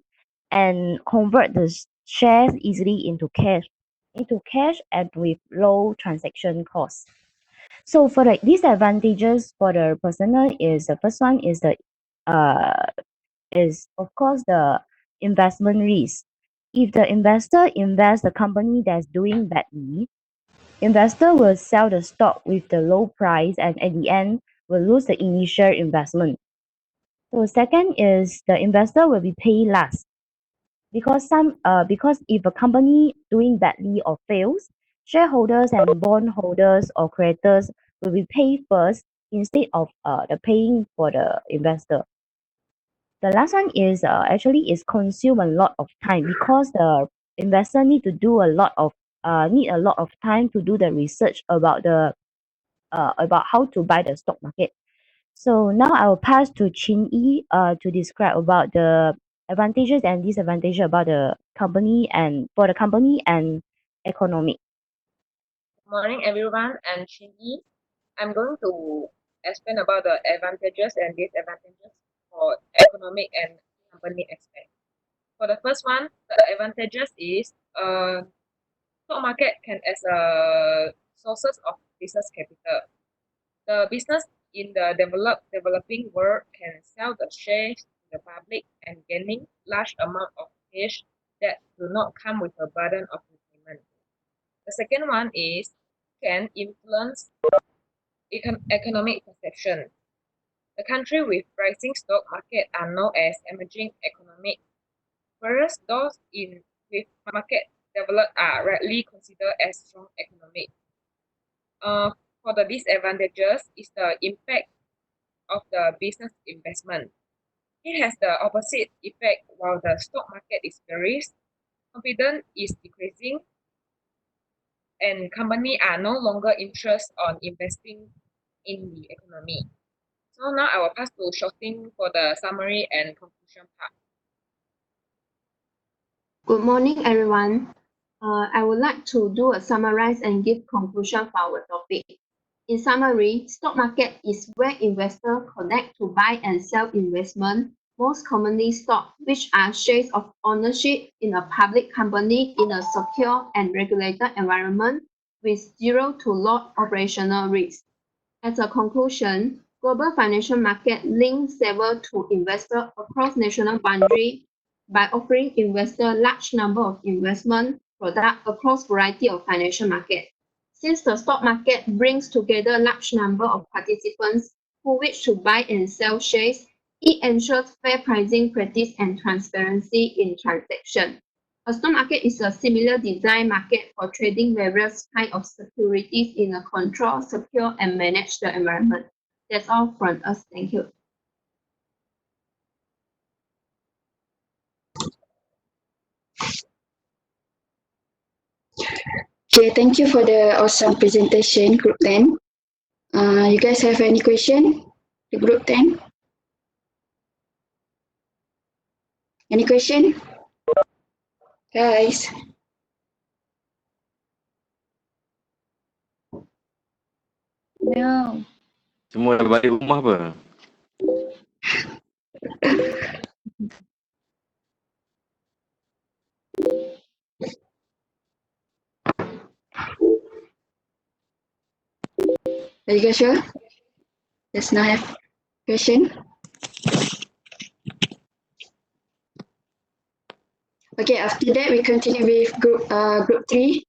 and convert the shares easily into cash and with low transaction costs. So for the disadvantages for the personal is the first one uh is of course the investment risk. If the investor invests the company that's doing badly, investor will sell the stock with the low price and at the end will lose the initial investment. So second is the investor will be paid last because if a company doing badly or fails, shareholders and bondholders or creditors will be paid first instead of the paying for the investor. The last one is actually is consume a lot of time because the investor need a lot of time to do the research about how to buy the stock market. So now I will pass to Chin Yi to describe about the advantages and disadvantages about the company and for the company and economy.
Good morning, everyone. I'm Shin Yi. I'm going to explain about the advantages and disadvantages for economic and company aspect. For the first one, the advantages is stock market can as a sources of business capital. The business in the developing world can sell the shares to the public and gaining large amount of cash that do not come with a burden of repayment. The second one is can influence economic perception. The country with rising stock market are known as emerging economic, whereas those with market developed are rarely considered as strong economic. For the disadvantages is the impact of the business investment. It has the opposite effect while the stock market is bearish, confidence is decreasing, and companies are no longer interested on investing in the economy. So now I will pass to Shorting for the summary and conclusion part.
Good morning, everyone. I would like to do a summarize and give conclusion for our topic. In summary, stock market is where investors connect to buy and sell investment, most commonly stock, which are shares of ownership in a public company in a secure and regulated environment with zero to low operational risk. As a conclusion, global financial market links several to investors across national boundaries by offering investors large number of investment products across variety of financial markets. Since the stock market brings together large number of participants who wish to buy and sell shares, it ensures fair pricing practice and transparency in transaction. A stock market is a similar design market for trading various kinds of securities in a controlled, secure, and managed environment. That's all from us. Thank you.
Okay, thank you for the awesome presentation, Group 10. You guys have any question? The Group 10? Any question? Guys?
No.
Semua dah balik rumah apa?
Are you guys sure? Let's now have question. Okay, after that we continue with group 3,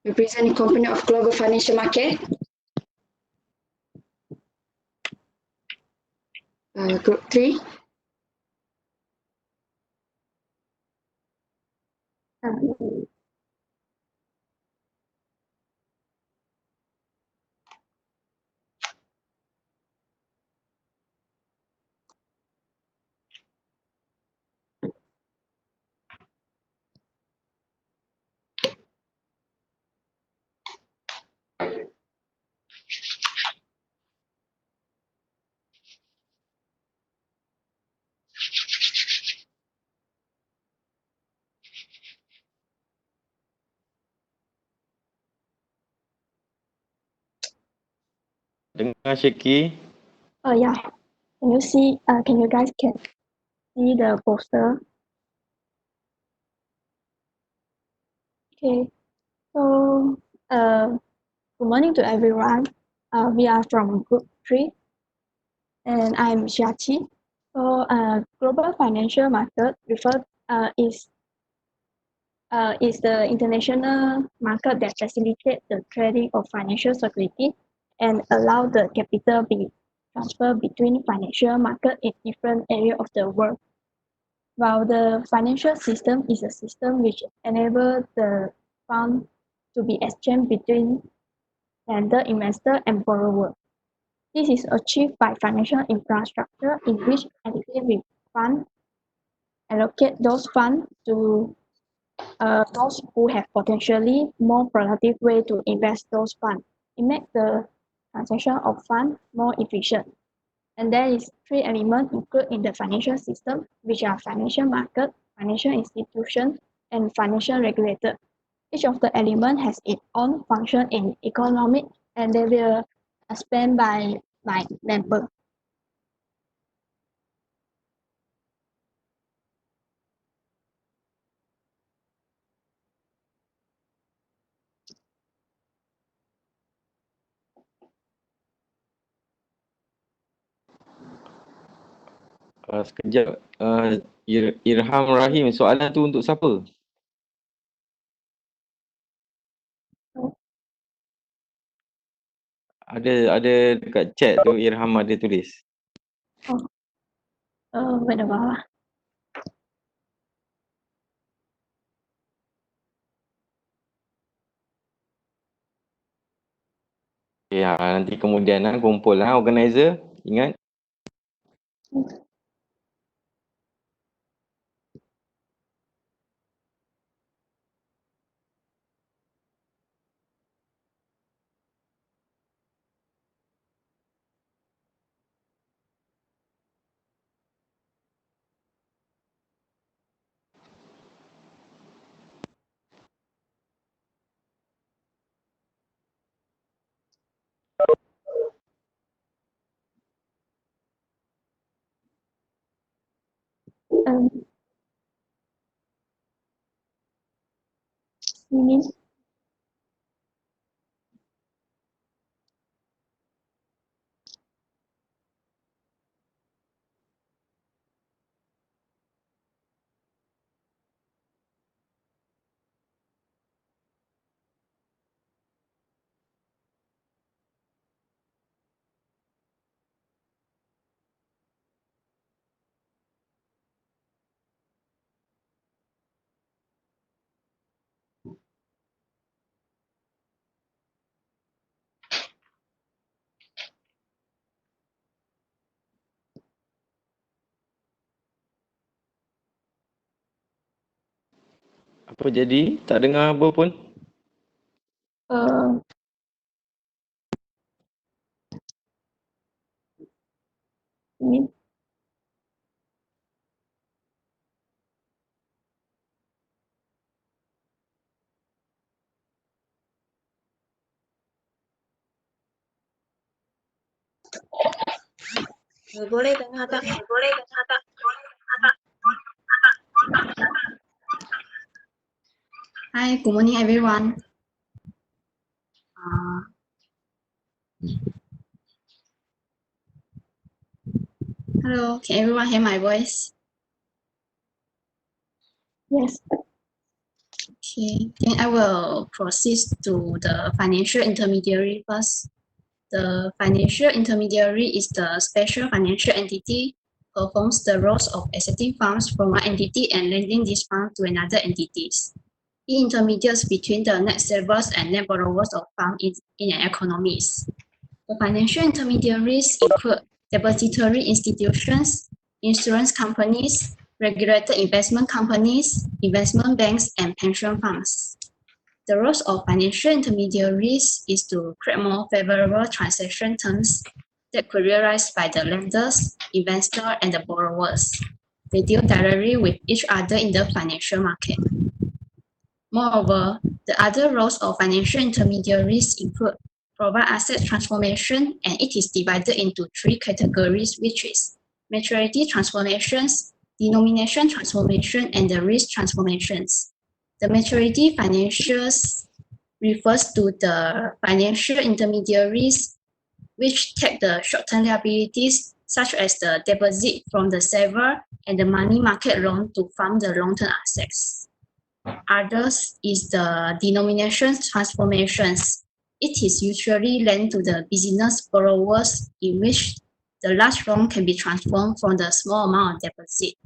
representing component of global financial market. Group 3.
Dengar Syeki.
Oh yeah. Can you see? Can you guys can see the poster? Okay. So, good morning to everyone. We are from Group 3, and I'm Xiaqi. So, global financial market is the international market that facilitates the trading of financial security and allow the capital be transferred between financial market in different areas of the world. While the financial system is a system which enables the fund to be exchanged between lender, investor, and borrower. This is achieved by financial infrastructure in which adequate fund allocate those funds to those who have potentially more productive way to invest those funds. It makes the transaction of funds more efficient. And there is three elements included in the financial system, which are financial market, financial institution, and financial regulator. Each of the elements has its own function in economic, and they will explain by my member.
Sekejap. Irham Rahim, soalan tu untuk siapa? Ada dekat chat tu Irham ada tulis.
Wait a while.
Ya, nanti kemudian kumpul organizer. Ingat.
Ini
Apa jadi? Tak dengar apa pun.
Ini.
Boleh dengar tak?
Hi, good morning, everyone. Hello, can everyone hear my voice?
Yes.
Okay, then I will proceed to the financial intermediary first. The financial intermediary is the special financial entity performs the roles of accepting funds from one entity and lending these funds to another entities. It intermediates between the net savers and net borrowers of funds in an economy. The financial intermediaries include depository institutions, insurance companies, regulated investment companies, investment banks, and pension funds. The roles of financial intermediaries is to create more favorable transaction terms that could be realized by the lenders, investor, and the borrowers. They deal directly with each other in the financial market. Moreover, the other roles of financial intermediaries include provide asset transformation, and it is divided into three categories, which is maturity transformations, denomination transformation, and the risk transformations. The maturity financials refers to the financial intermediaries which take the short-term liabilities such as the deposit from the saver and the money market loan to fund the long-term assets. Others is the denomination transformations. It is usually lent to the business borrowers in which the large loan can be transformed from the small amount of deposit.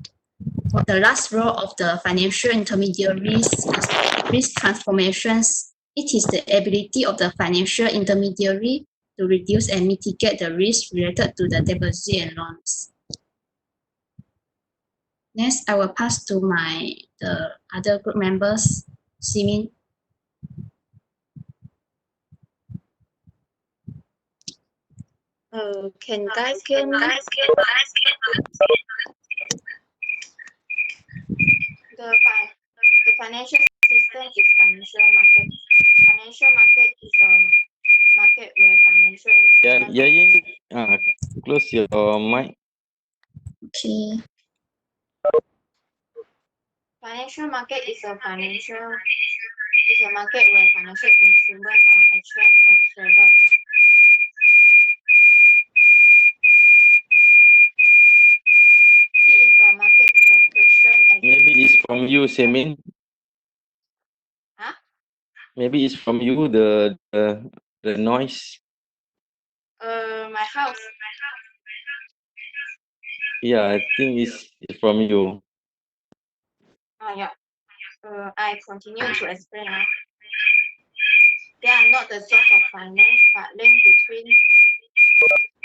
The last role of the financial intermediaries is risk transformations. It is the ability of the financial intermediary to reduce and mitigate the risk related to the deposit and loans. Next, I will pass to the other group members. Simin.
Can you guys hear me? The financial system is financial market. Financial market is a market where financial instruments.
Yayin, close your mic.
Okay.
Financial market is a market where financial instruments are exchanged or traded. It is a market for friction and
Maybe it's from you, Semin.
Huh?
Maybe it's from you, the noise.
My house.
Yeah, I think it's from you.
Yeah. I continue to explain. They are not the source of finance, but link between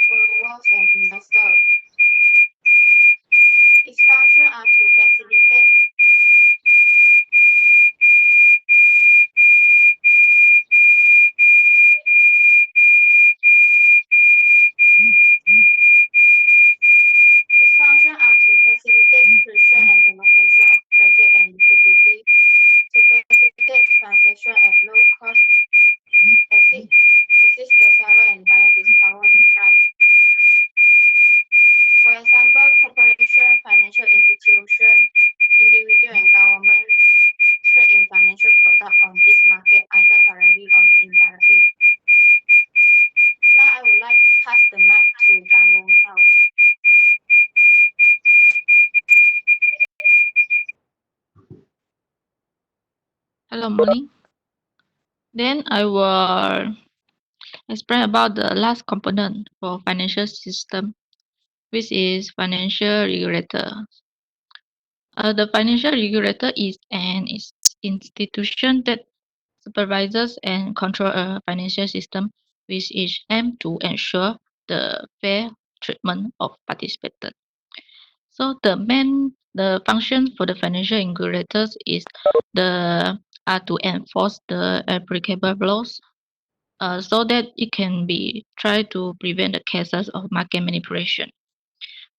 borrowers and investors. Its function are to facilitate creation and allocation of credit and liquidity to facilitate transaction at low cost, assist the seller and buyer discover the price. For example, corporation, financial institution, individual and government trade in financial products on this market either directly or indirectly. Now I would like to pass the mic to Gang Wong Hao.
Hello, morning. Then I will explain about the last component for financial system, which is financial regulator. The financial regulator is an institution that supervises and controls a financial system, which is aimed to ensure the fair treatment of participants. So the function for the financial regulators is to enforce the applicable laws, so that it can be tried to prevent the cases of market manipulation.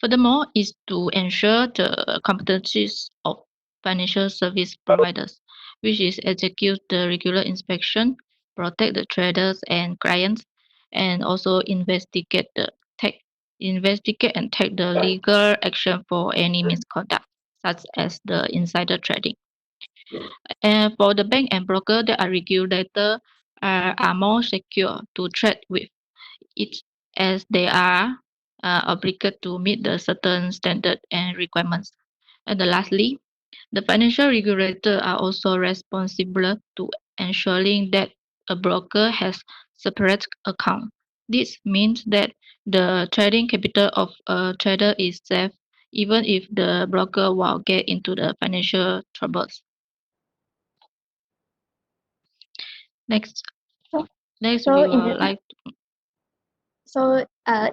Furthermore, is to ensure the competencies of financial service providers, which is execute the regular inspection, protect the traders and clients, and also investigate and take the legal action for any misconduct, such as the insider trading. And for the bank and broker that are regulated, are more secure to trade with it, as they are obligated to meet the certain standard and requirements. And lastly, the financial regulator are also responsible to ensuring that a broker has separate account. This means that the trading capital of a trader is safe even if the broker will get into the financial troubles. Next,
So,
next
so
we
in
will
the
like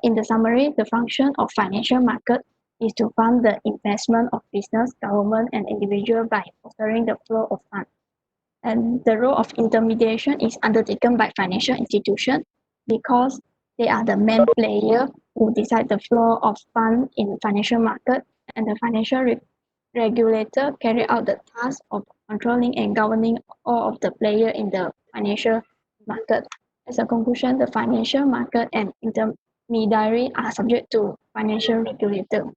in the summary, the function of financial market is to fund the investment of business, government, and individual by fostering the flow of funds. And the role of intermediation is undertaken by financial institutions because they are the main player who decide the flow of funds in financial market, and the financial regulator carry out the task of controlling and governing all of the players in the financial market. As a conclusion, the financial market and intermediary are subject to financial regulator.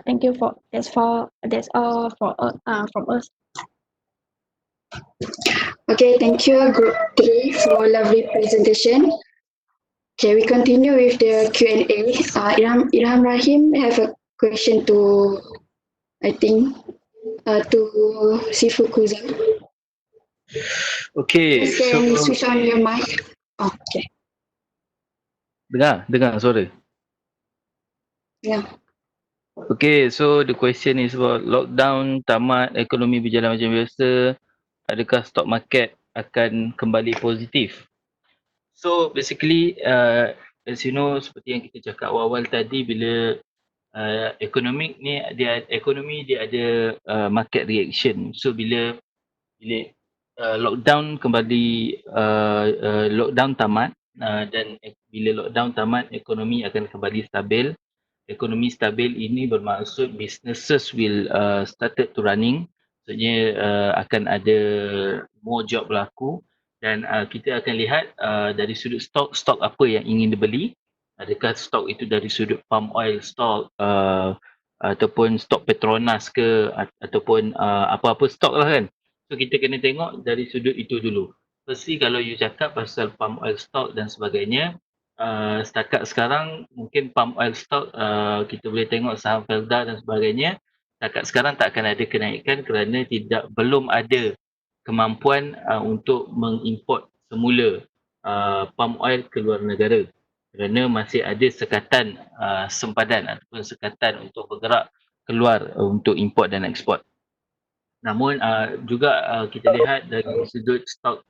Thank you for that's all from us.
Okay, thank you, Group 3, for lovely presentation. Okay, we continue with the Q&A. Ilham Rahim have a question to, I think, to Sifukaza.
Okay,
Please can switch on your mic. Oh, okay.
Dengar suara.
Yeah.
Okay, so the question is about lockdown tamat, ekonomi berjalan macam biasa. Adakah stock market akan kembali positif? So basically, as you know, seperti yang kita cakap awal-awal tadi, bila ekonomi dia ada market reaction. So bila lockdown kembali, lockdown tamat, dan bila lockdown tamat, ekonomi akan kembali stabil. Ekonomi stabil ini bermaksud businesses will started to running. Maksudnya akan ada more job berlaku, dan kita akan lihat dari sudut stok apa yang ingin dibeli. Adakah stok itu dari sudut palm oil stock, ataupun stok Petronas ke, ataupun apa-apa stok lah kan. So kita kena tengok dari sudut itu dulu. Firstly, kalau you cakap pasal palm oil stock dan sebagainya, setakat sekarang mungkin palm oil stock, kita boleh tengok saham Felda dan sebagainya, setakat sekarang tak akan ada kenaikan kerana belum ada kemampuan untuk mengimport semula palm oil ke luar negara, kerana masih ada sekatan sempadan ataupun sekatan untuk bergerak keluar untuk import dan eksport. Namun juga kita lihat dari sudut stok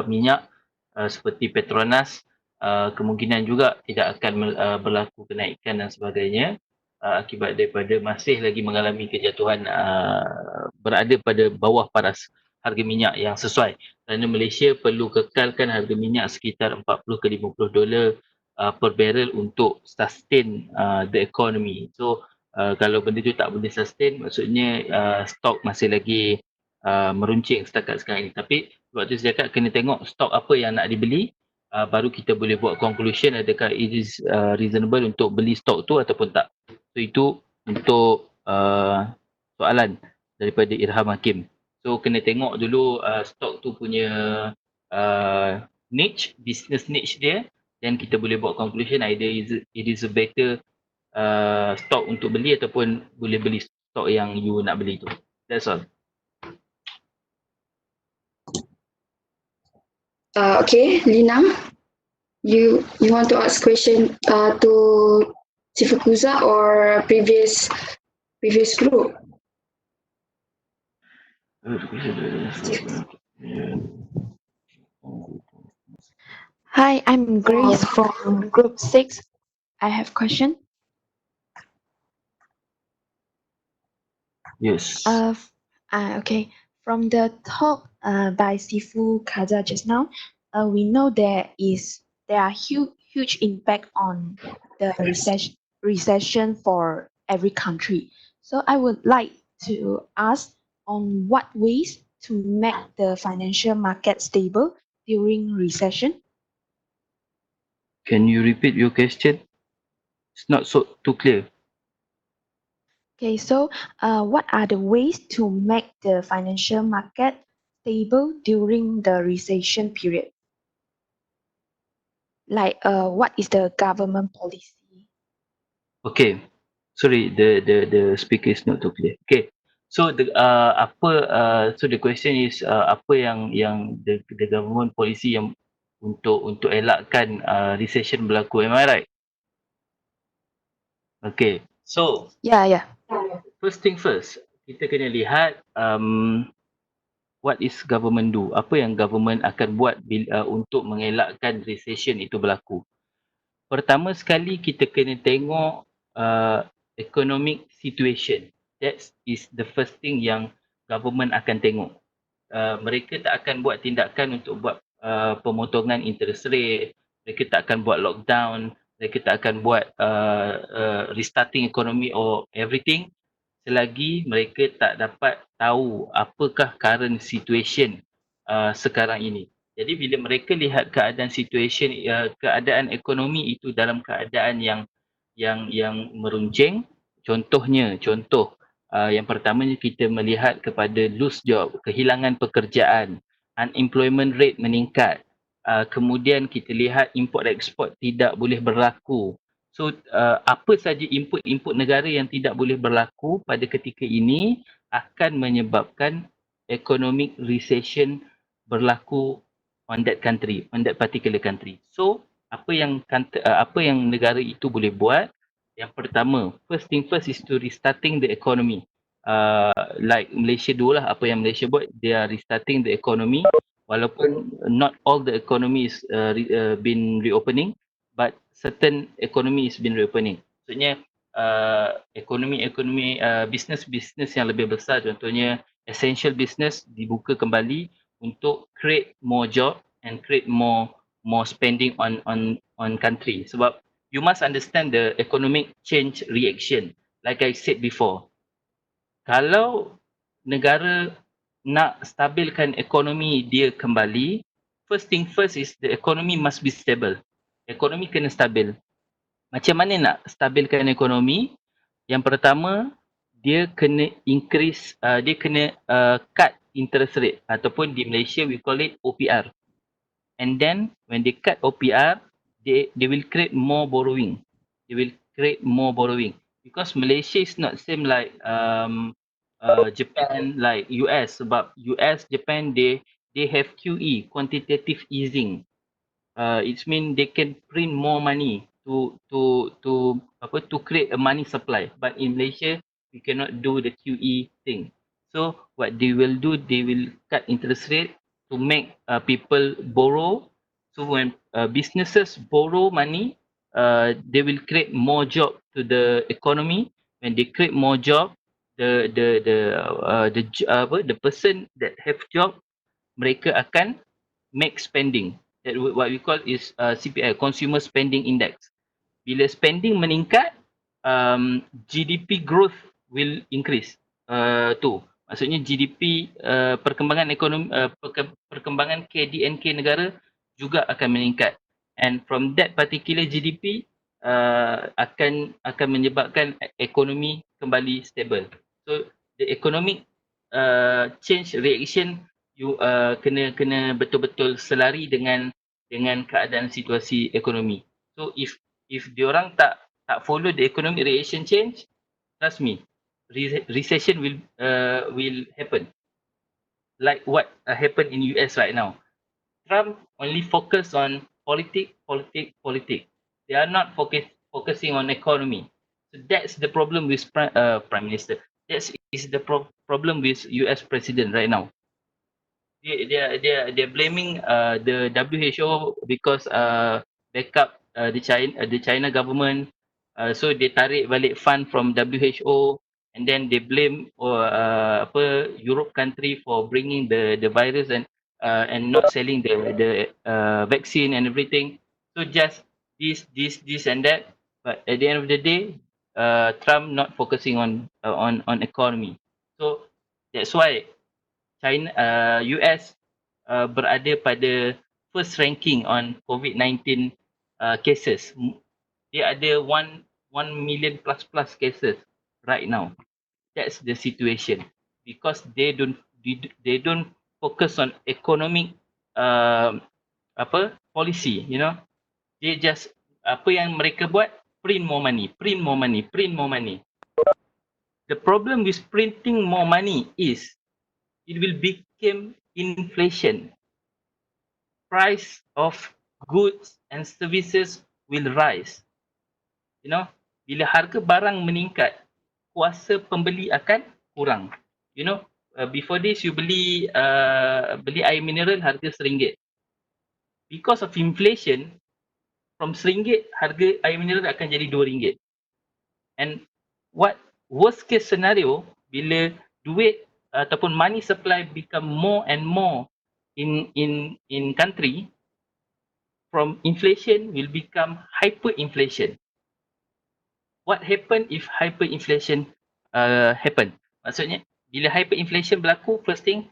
minyak seperti Petronas, kemungkinan juga tidak akan berlaku kenaikan dan sebagainya, akibat daripada masih lagi mengalami kejatuhan, berada pada bawah paras harga minyak yang sesuai, kerana Malaysia perlu kekalkan harga minyak sekitar 40 ke 50 dolar per barrel untuk sustain the economy. So kalau benda tu tak boleh sustain, maksudnya stok masih lagi meruncing setakat sekarang ini. Tapi waktu saya cakap kena tengok stok apa yang nak dibeli, baru kita boleh buat conclusion adakah it is reasonable untuk beli stok tu ataupun tak. So itu untuk soalan daripada Irham Hakim. So kena tengok dulu stok tu punya niche, business niche dia, dan kita boleh buat conclusion either it is a better stok untuk beli ataupun boleh beli stok yang you nak beli tu. That's all.
Okay, Lina, you want to ask question to Sifukaza or previous group?
Hi, I'm Grace from Group 6. I have question.
Yes.
Okay. From the talk by Sifukaza just now, we know there are huge impact on the recession for every country. So I would like to ask on what ways to make the financial market stable during recession.
Can you repeat your question? It's not so too clear.
Okay, so what are the ways to make the financial market stable during the recession period? Like, what is the government policy?
Okay. Sorry, the speaker is not too clear. Okay. So the question is apa yang the government policy yang untuk elakkan recession berlaku. Am I right? Okay. So
Yeah.
first thing first, kita kena lihat what is government do? Apa yang government akan buat untuk mengelakkan recession itu berlaku. Pertama sekali kita kena tengok economic situation. That is the first thing yang government akan tengok. Mereka tak akan buat tindakan untuk buat pemotongan interest rate, mereka tak akan buat lockdown, mereka tak akan buat restarting economy or everything selagi mereka tak dapat tahu apakah current situation sekarang ini. Jadi bila mereka lihat keadaan situation keadaan ekonomi itu dalam keadaan yang meruncing, contoh yang pertamanya kita melihat kepada lose job, kehilangan pekerjaan, unemployment rate meningkat. Kemudian kita lihat import export tidak boleh berlaku. So apa saja input negara yang tidak boleh berlaku pada ketika ini akan menyebabkan economic recession berlaku on that country, on that particular country. So apa yang negara itu boleh buat? Yang pertama, first thing first is to restarting the economy. Like Malaysia dulu lah, apa yang Malaysia buat, they are restarting the economy. Walaupun not all the economy is been reopening, but certain economy is been reopening. Maksudnya ekonomi business yang lebih besar, contohnya essential business dibuka kembali untuk create more job and create more spending on country. Sebab you must understand the economic change reaction. Like I said before, kalau negara nak stabilkan ekonomi dia kembali, first thing first is the economy must be stable. Ekonomi kena stabil. Macam mana nak stabilkan ekonomi? Yang pertama, dia kena increase, dia kena cut interest rate ataupun di Malaysia we call it OPR. And then when they cut OPR, they will create more borrowing. They will create more borrowing because Malaysia is not same like Japan, like US. Sebab US, Japan, they have QE, quantitative easing. It means they can print more money to create a money supply. But in Malaysia, we cannot do the QE thing. So what they will do, they will cut interest rate to make people borrow. So when businesses borrow money, they will create more job to the economy. When they create more job, the person that have job, mereka akan make spending. That what we call is CPI, Consumer Spending Index. Bila spending meningkat, GDP growth will increase. Maksudnya GDP perkembangan ekonomi perkembangan KDNK negara juga akan meningkat. And from that particular GDP akan menyebabkan ekonomi kembali stable. So the economic change reaction you kena betul-betul selari dengan keadaan situasi ekonomi. So if diorang tak follow the economic reaction change, trust me, recession will happen. Like what happened in US right now. Trump only focus on politics. They are not focusing on economy. So that's the problem with Prime Minister. That is the problem with US President right now. They're blaming the WHO because backup the China government. So they tarik balik fund from WHO and then they blame Europe country for bringing the virus and not selling the vaccine and everything. So just this and that, but at the end of the day, Trump not focusing on economy. So that's why US berada pada first ranking on COVID-19 cases. Dia ada 1 million plus cases right now. That's the situation because they don't focus on economic policy, you know. They just apa yang mereka buat, print more money, print more money, print more money. The problem with printing more money is it will become inflation. Price of goods and services will rise. You know, bila harga barang meningkat, kuasa pembeli akan kurang. You know, before this you beli air mineral harga RM1. Because of inflation, from RM1 harga air mineral akan jadi RM2. And what worst case scenario, bila duit ataupun money supply become more and more in country, from inflation will become hyperinflation. What happen if hyperinflation happen? Maksudnya, bila hyperinflation berlaku, first thing,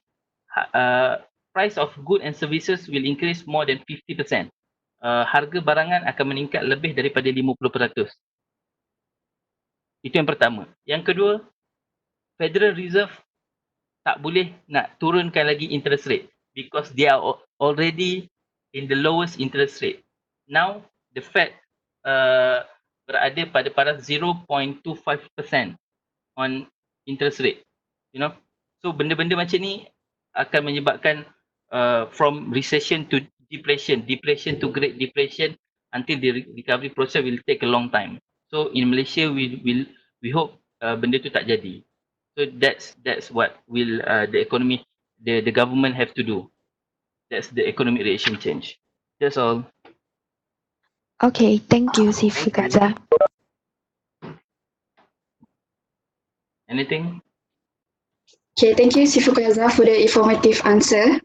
price of good and services will increase more than 50%. Harga barangan akan meningkat lebih daripada 50%. Itu yang pertama. Yang kedua, Federal Reserve tak boleh nak turunkan lagi interest rate because they are already in the lowest interest rate. Now, the Fed berada pada taraf 0.25% on interest rate. You know, so benda-benda macam ni akan menyebabkan from recession to depression to great depression until the recovery process will take a long time. So in Malaysia we hope benda tu tak jadi. So that's what will the economy the government have to do. That's the economic relation change. That's all.
Okay, thank you, Sifukaza.
Anything?
Okay, thank you, Sifukaza, for the informative answer.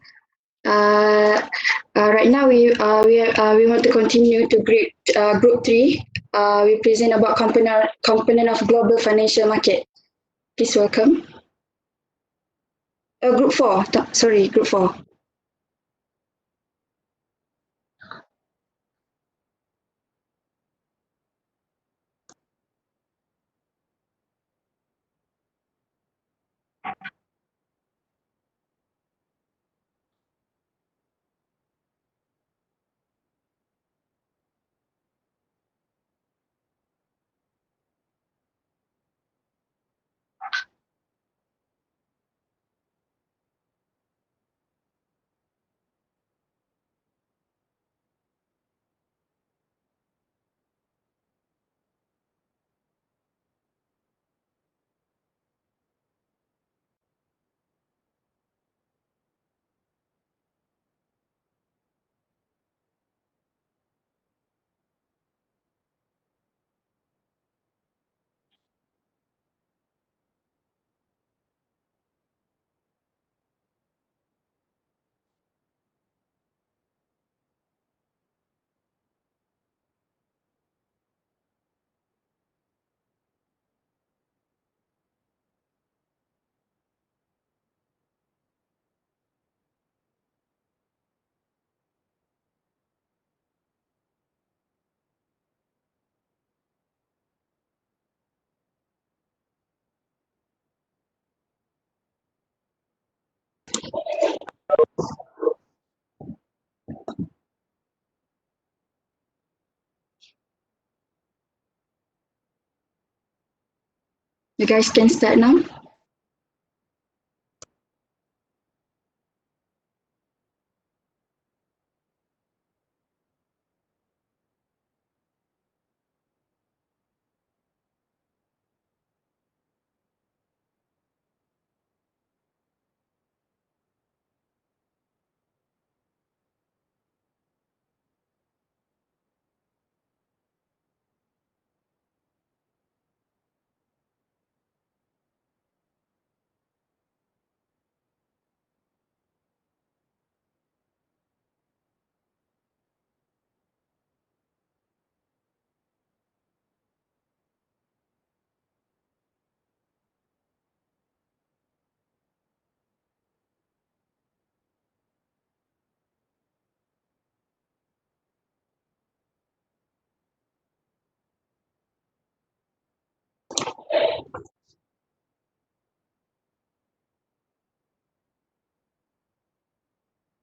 Right now, we want to continue to group 3. We present about component of global financial market. Please welcome. Group 4. Sorry, group 4. You guys can start now.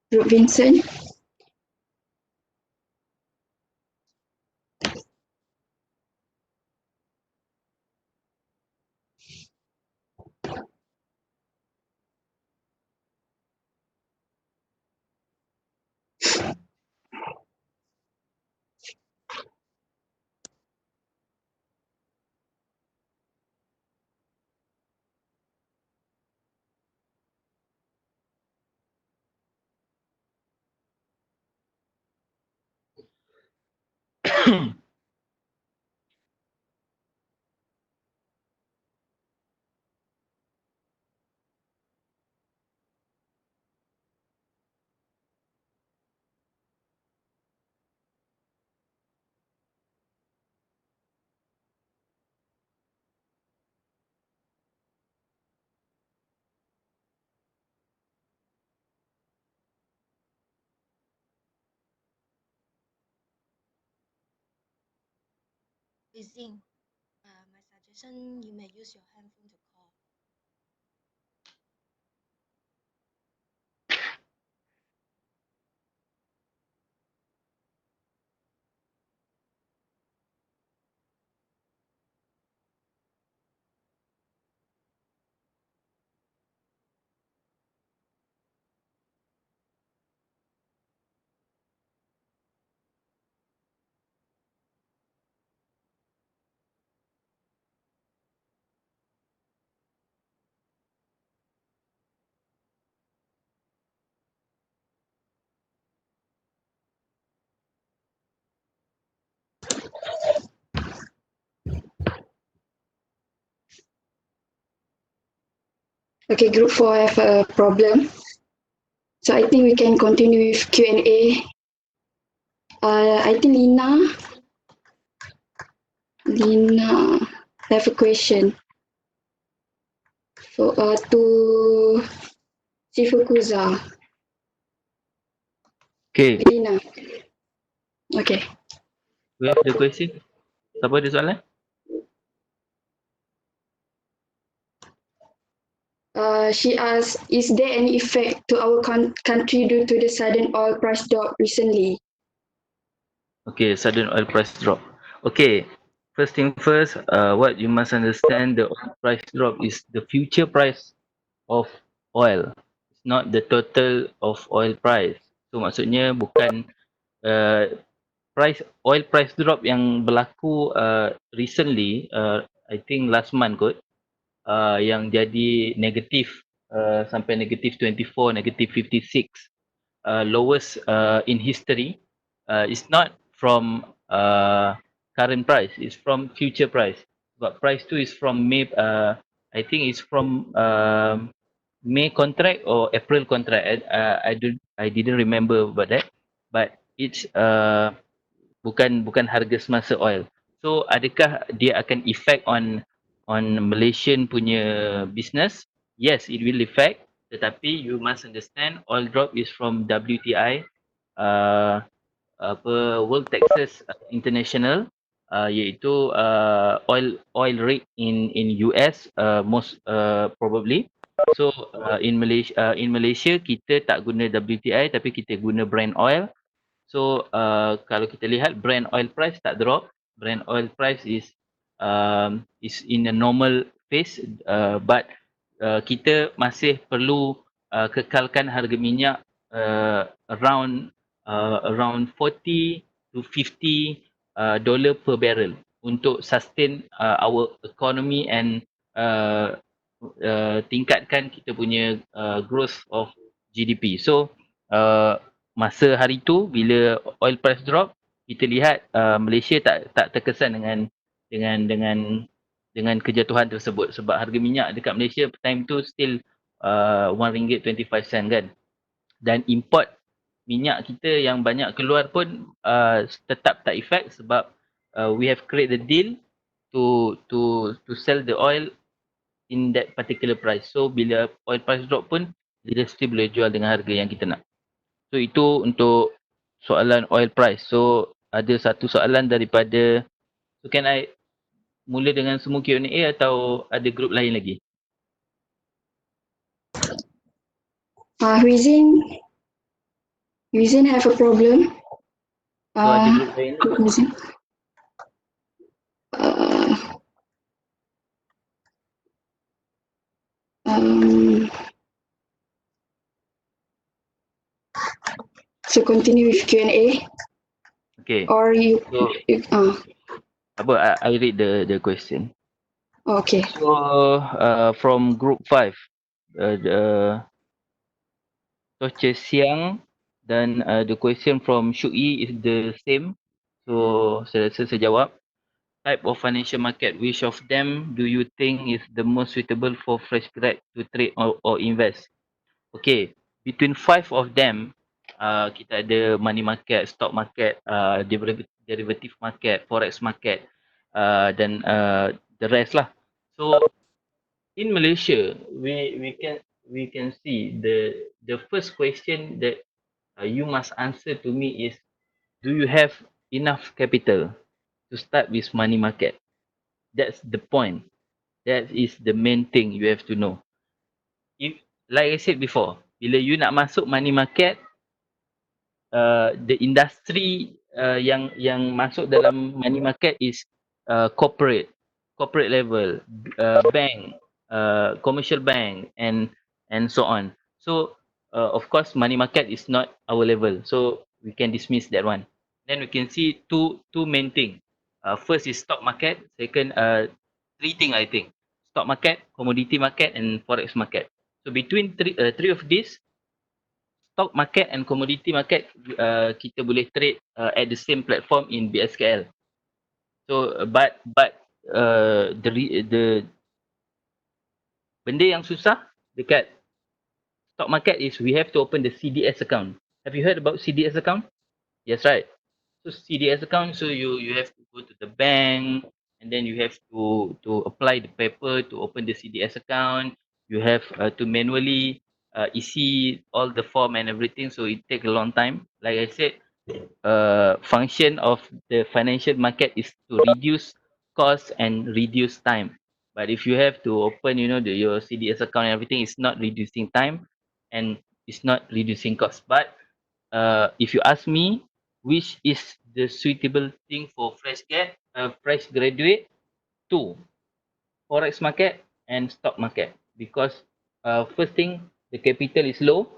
Group Vincent.
Busy. My suggestion, you may use your handphone to call.
Okay, group 4 have a problem. So I think we can continue with Q&A. I think Lina have a question for to Sifukaza.
Okay,
Lina. Okay.
we have the question. Siapa ada soalan?
She asked, is there any effect to our country due to the sudden oil price drop recently?
Okay, sudden oil price drop. Okay, first thing first, what you must understand, the oil price drop is the future price of oil. It's not the total of oil price. So maksudnya bukan oil price drop yang berlaku recently, I think last month kot, yang jadi negatif sampai negatif 24, negatif 56, lowest in history. It's not from current price, it's from future price. But price tu is from May, I think it's from May contract or April contract. I didn't remember about that. But it's bukan harga semasa oil. So adakah dia akan effect on Malaysian punya business? Yes, it will affect. Tetapi you must understand oil drop is from WTI, uh, World Texas International, iaitu oil rig in US, most probably. So in Malaysia kita tak guna WTI tapi kita guna Brent oil. So kalau kita lihat Brent oil price tak drop. Brent oil price is in a normal phase, but kita masih perlu kekalkan harga minyak around 40 to 50 dollar per barrel untuk sustain our economy and tingkatkan kita punya growth of GDP. So masa hari tu bila oil price drop, kita lihat Malaysia tak terkesan dengan kejatuhan tersebut sebab harga minyak dekat Malaysia time tu still RM1.25 kan. Dan import minyak kita yang banyak keluar pun tetap tak effect sebab we have create the deal to sell the oil in that particular price. So bila oil price drop pun dia still boleh jual dengan harga yang kita nak. So itu untuk soalan oil price. So ada satu soalan daripada, so can I mula dengan semua Q&A atau ada grup lain lagi?
Huizin. Using have a problem.
So ada group lain.
Group using. Um, so continue with Q&A.
Okay.
Or you,
So I read the question.
okay.
So from group 5, the Toche Siang dan the question from Syui is the same. So saya rasa saya jawab. Type of financial market, which of them do you think is the most suitable for fresh grad to trade or invest? Okay, between 5 of them, kita ada money market, stock market, derivative market, forex market, dan the rest lah. So in Malaysia, we can see the first question that you must answer to me is, do you have enough capital to start with money market? That's the point. That is the main thing you have to know. If, like I said before, bila you nak masuk money market, the industry yang masuk dalam money market is corporate level, bank, commercial bank, and so on. So of course money market is not our level, so we can dismiss that one. Then we can see two main thing. First is stock market, second three thing I think: stock market, commodity market, and forex market. So between three of these, stock market and commodity market, kita boleh trade at the same platform in BSKL. So but the benda yang susah dekat stock market is we have to open the CDS account. Have you heard about CDS account? Yes, right. So CDS account, so you have to go to the bank, and then you have to apply the paper to open the CDS account. You have to manually isi all the form and everything, so it take a long time. Like I said, function of the financial market is to reduce cost and reduce time. But if you have to open, your CDS account and everything, it's not reducing time and it's not reducing cost. But if you ask me, which is the suitable thing for fresh graduate? Two: forex market and stock market. Because first thing, the capital is low.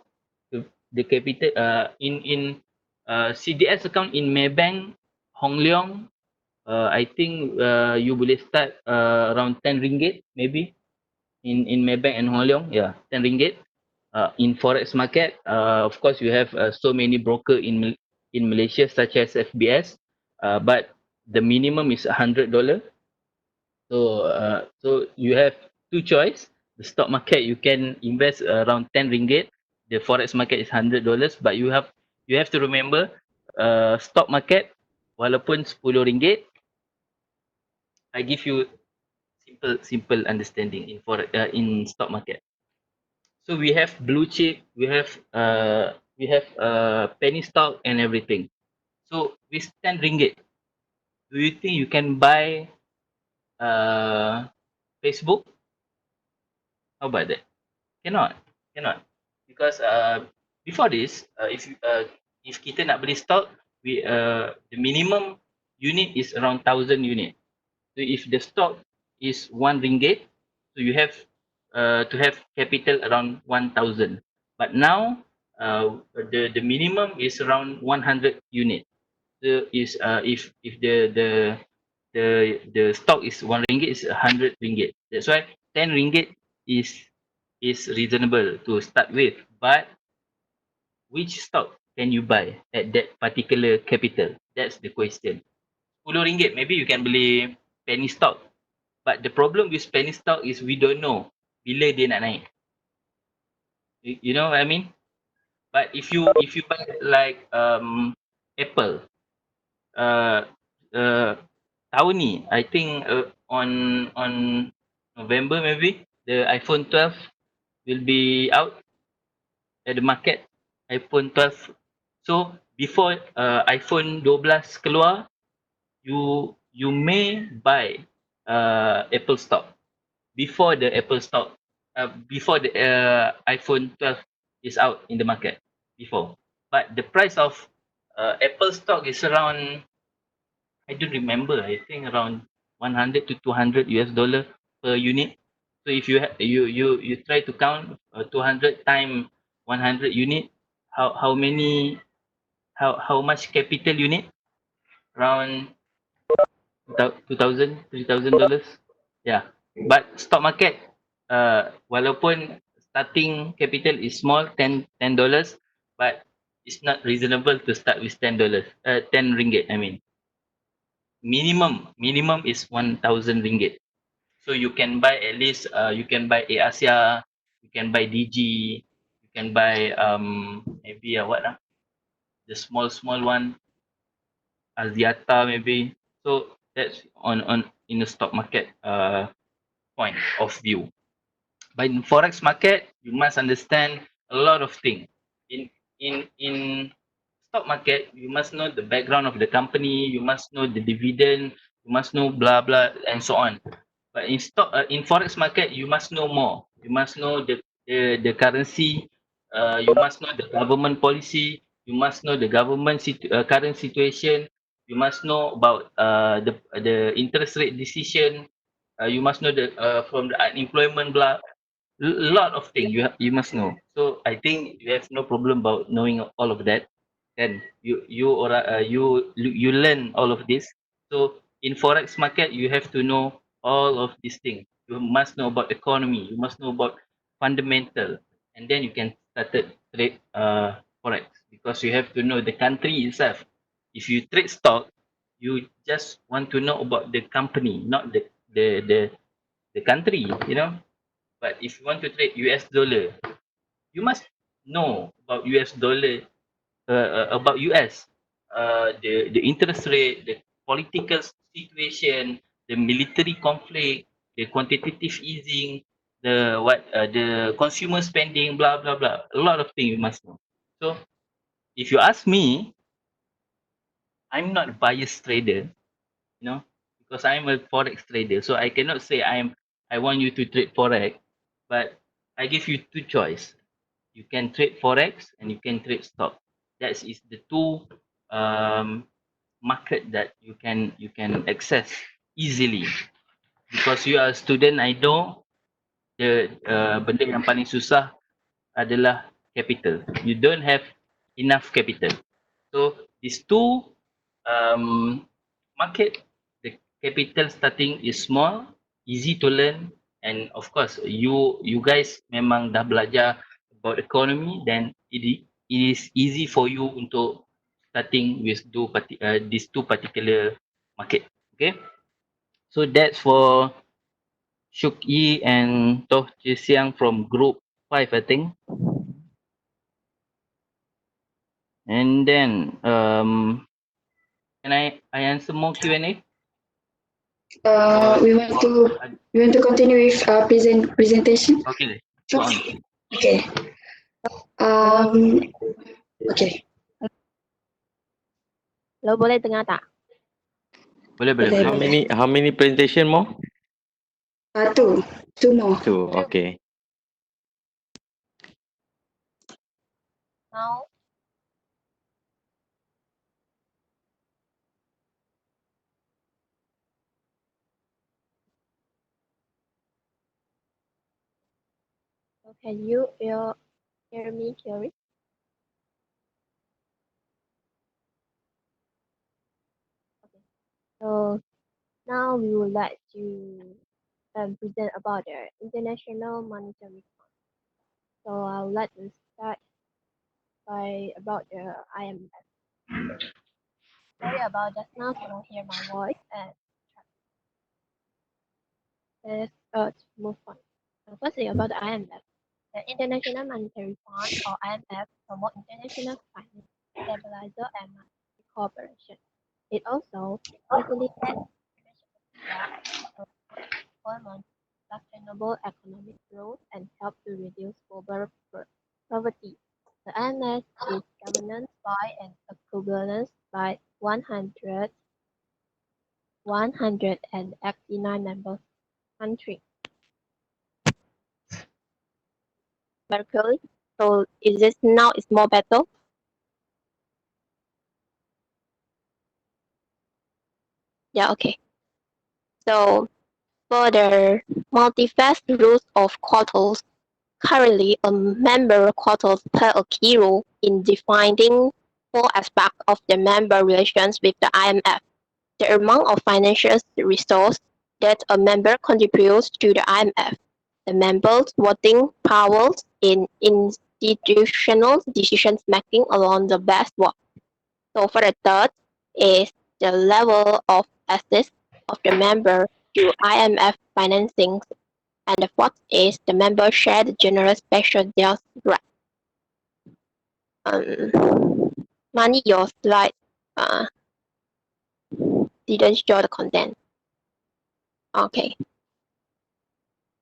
The capital in CDS account in Maybank, Hong Leong, I think you boleh start around 10 ringgit maybe in Maybank and Hong Leong. Yeah, 10 ringgit. In forex market, of course you have so many broker in Malaysia such as FBS, but the minimum is $100. So you have two choice. The stock market, you can invest around 10 ringgit. The forex market is $100, but you have to remember, stock market walaupun 10 ringgit, I give you simple understanding in stock market. So we have blue chip, we have penny stock and everything. So with 10 ringgit, do you think you can buy Facebook? How about that? Cannot. Because before this, if kita nak beli stock, the minimum unit is around 1,000 unit. So if the stock is 1 ringgit, so you have to have capital around 1,000. But now the minimum is around 100 unit. So is if the stock is 1 ringgit, is 100 ringgit. That's why 10 ringgit is reasonable to start with. But which stock can you buy at that particular capital? That's the question. 10 ringgit, maybe you can beli penny stock. But the problem with penny stock is we don't know bila dia nak naik. You know what I mean? But if you buy like Apple, uh, tahun ni, I think on November maybe, the iPhone 12 will be out at the market. iPhone 12. So before iPhone 12 keluar, you may buy Apple stock before the Apple stock, before the iPhone 12 is out in the market. Before. but the price of Apple stock is around, I don't remember, I think around 100 to 200 US dollar per unit. So if you try to count 200 times 100 unit, how many, how much capital you need? Around 2000 $3,000. Yeah, but stock market, walaupun starting capital is small, $10, but it's not reasonable to start with $10, 10 ringgit, I mean. Minimum is 1,000 ringgit. So you can buy at least, you can buy Asia, you can buy DG, you can buy maybe what the small one, Aziata maybe. So that's on in the stock market point of view. But in forex market, you must understand a lot of things. In stock market, you must know the background of the company, you must know the dividend, you must know blah blah and so on. But in forex market, you must know more. You must know the currency. You must know the government policy. You must know the government current situation. You must know about the interest rate decision. You must know the from the unemployment blah, lot of things you must know. So I think you have no problem about knowing all of that. And you learn all of this. So in forex market, you have to know all of these things. You must know about economy. You must know about fundamental, and then you can start to trade forex, because you have to know the country itself. If you trade stock, you just want to know about the company, not the country. But if you want to trade US dollar, you must know about US dollar, about US, the interest rate, the political situation, the military conflict, the quantitative easing, the consumer spending, blah blah blah. A lot of things you must know. So if you ask me, I'm not a biased trader, because I'm a forex trader. So I cannot say I want you to trade forex, but I give you two choice. You can trade forex and you can trade stock. That is the two market that you can access easily. Because you are a student, I know the benda yang paling susah adalah capital. You don't have enough capital. So these two market, the capital starting is small, easy to learn, and of course you guys memang dah belajar about economy, then it is easy for you untuk starting with these two particular market. Okay, so that's for Shuk Yi and Toh Chi Siang from group 5, I think. And then can I answer more Q&A?
We want to continue with presentation.
Okay, go on.
Okay. Okay.
Hello, boleh dengar tak?
Boleh.
How many presentation more?
Two more.
Two, okay.
Now, so can you hear me clearly? Okay. So now we would like to present about the International Monetary Fund. So I would like to start by about the IMF. Sorry about just now, cannot hear my voice, and let's move on. So firstly, about the IMF. The International Monetary Fund, or IMF, promotes international finance, stabilizer, and monetary cooperation. It also facilitates employment, sustainable economic growth, and help to reduce global poverty. The IMF is governed by and equivalent by 189 member countries. Very clearly. So is this now is more better? Yeah, okay. So for the multifaceted rules of quarters, currently a member quarters play a key role in defining four aspects of the member relations with the IMF. The amount of financial resource that a member contributes to the IMF, the members' voting powers in institutional decision making along the best work. So for the third is the level of access of the member to IMF financing, and the fourth is the member share the general special deals right. Money, your slide didn't show the content. Okay.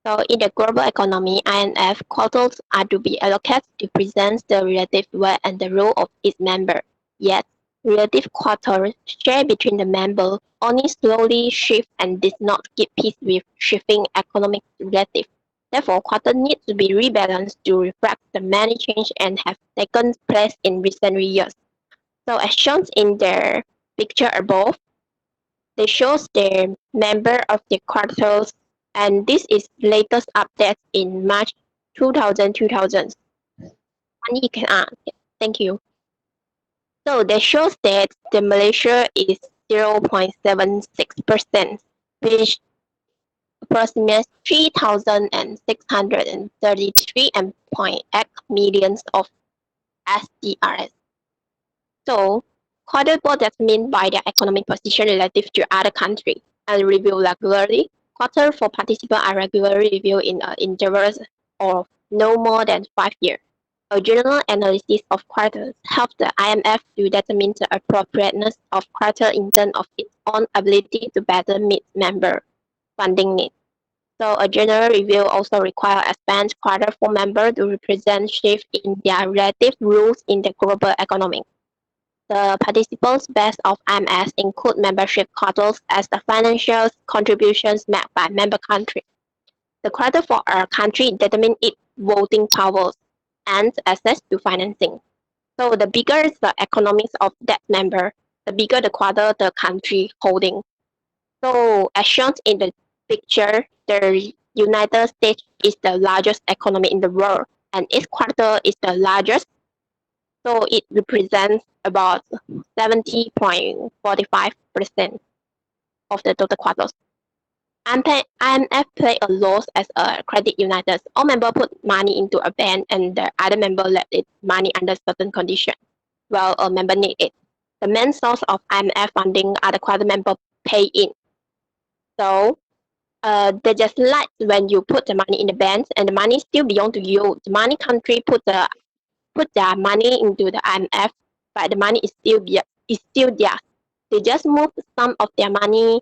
So in the global economy, IMF quotas are to be allocated to present the relative weight and the role of its member. Yet, relative quotas shared between the members only slowly shift and does not keep pace with shifting economic relative. Therefore, quotas need to be rebalanced to reflect the many changes and have taken place in recent years. So as shown in the picture above, they shows the member of the quarters, and this is latest update in March 2000. And you can ask. Thank you. So they shows that the Malaysia is 0.76%, which approximates 3,633.8 millions of SDRs. So, quarter what that mean by their economic position relative to other countries and review regularly. Quarter for participants are regularly reviewed in intervals of no more than 5 years. A general analysis of quarters helps the IMF to determine the appropriateness of quarter in terms of its own ability to better meet member funding needs. So a general review also requires a spent quarter for members to represent shift in their relative roles in the global economy. The participants base of IMS include membership quotas as the financial contributions made by member countries. The quota for a country determines its voting powers and access to financing. So the bigger the economics of that member, the bigger the quota the country holding. So as shown in the picture, the United States is the largest economy in the world, and its quota is the largest, so it represents about 70.45% of the total quotas. IMF play a role as a credit united. All members put money into a bank and the other member let its money under certain conditions, while a member need it. The main source of IMF funding are the quota member pay in. So they just like when you put the money in the bank and the money still belong to you. The money country put their money into the IMF, but the money is still theirs. They just move some of their money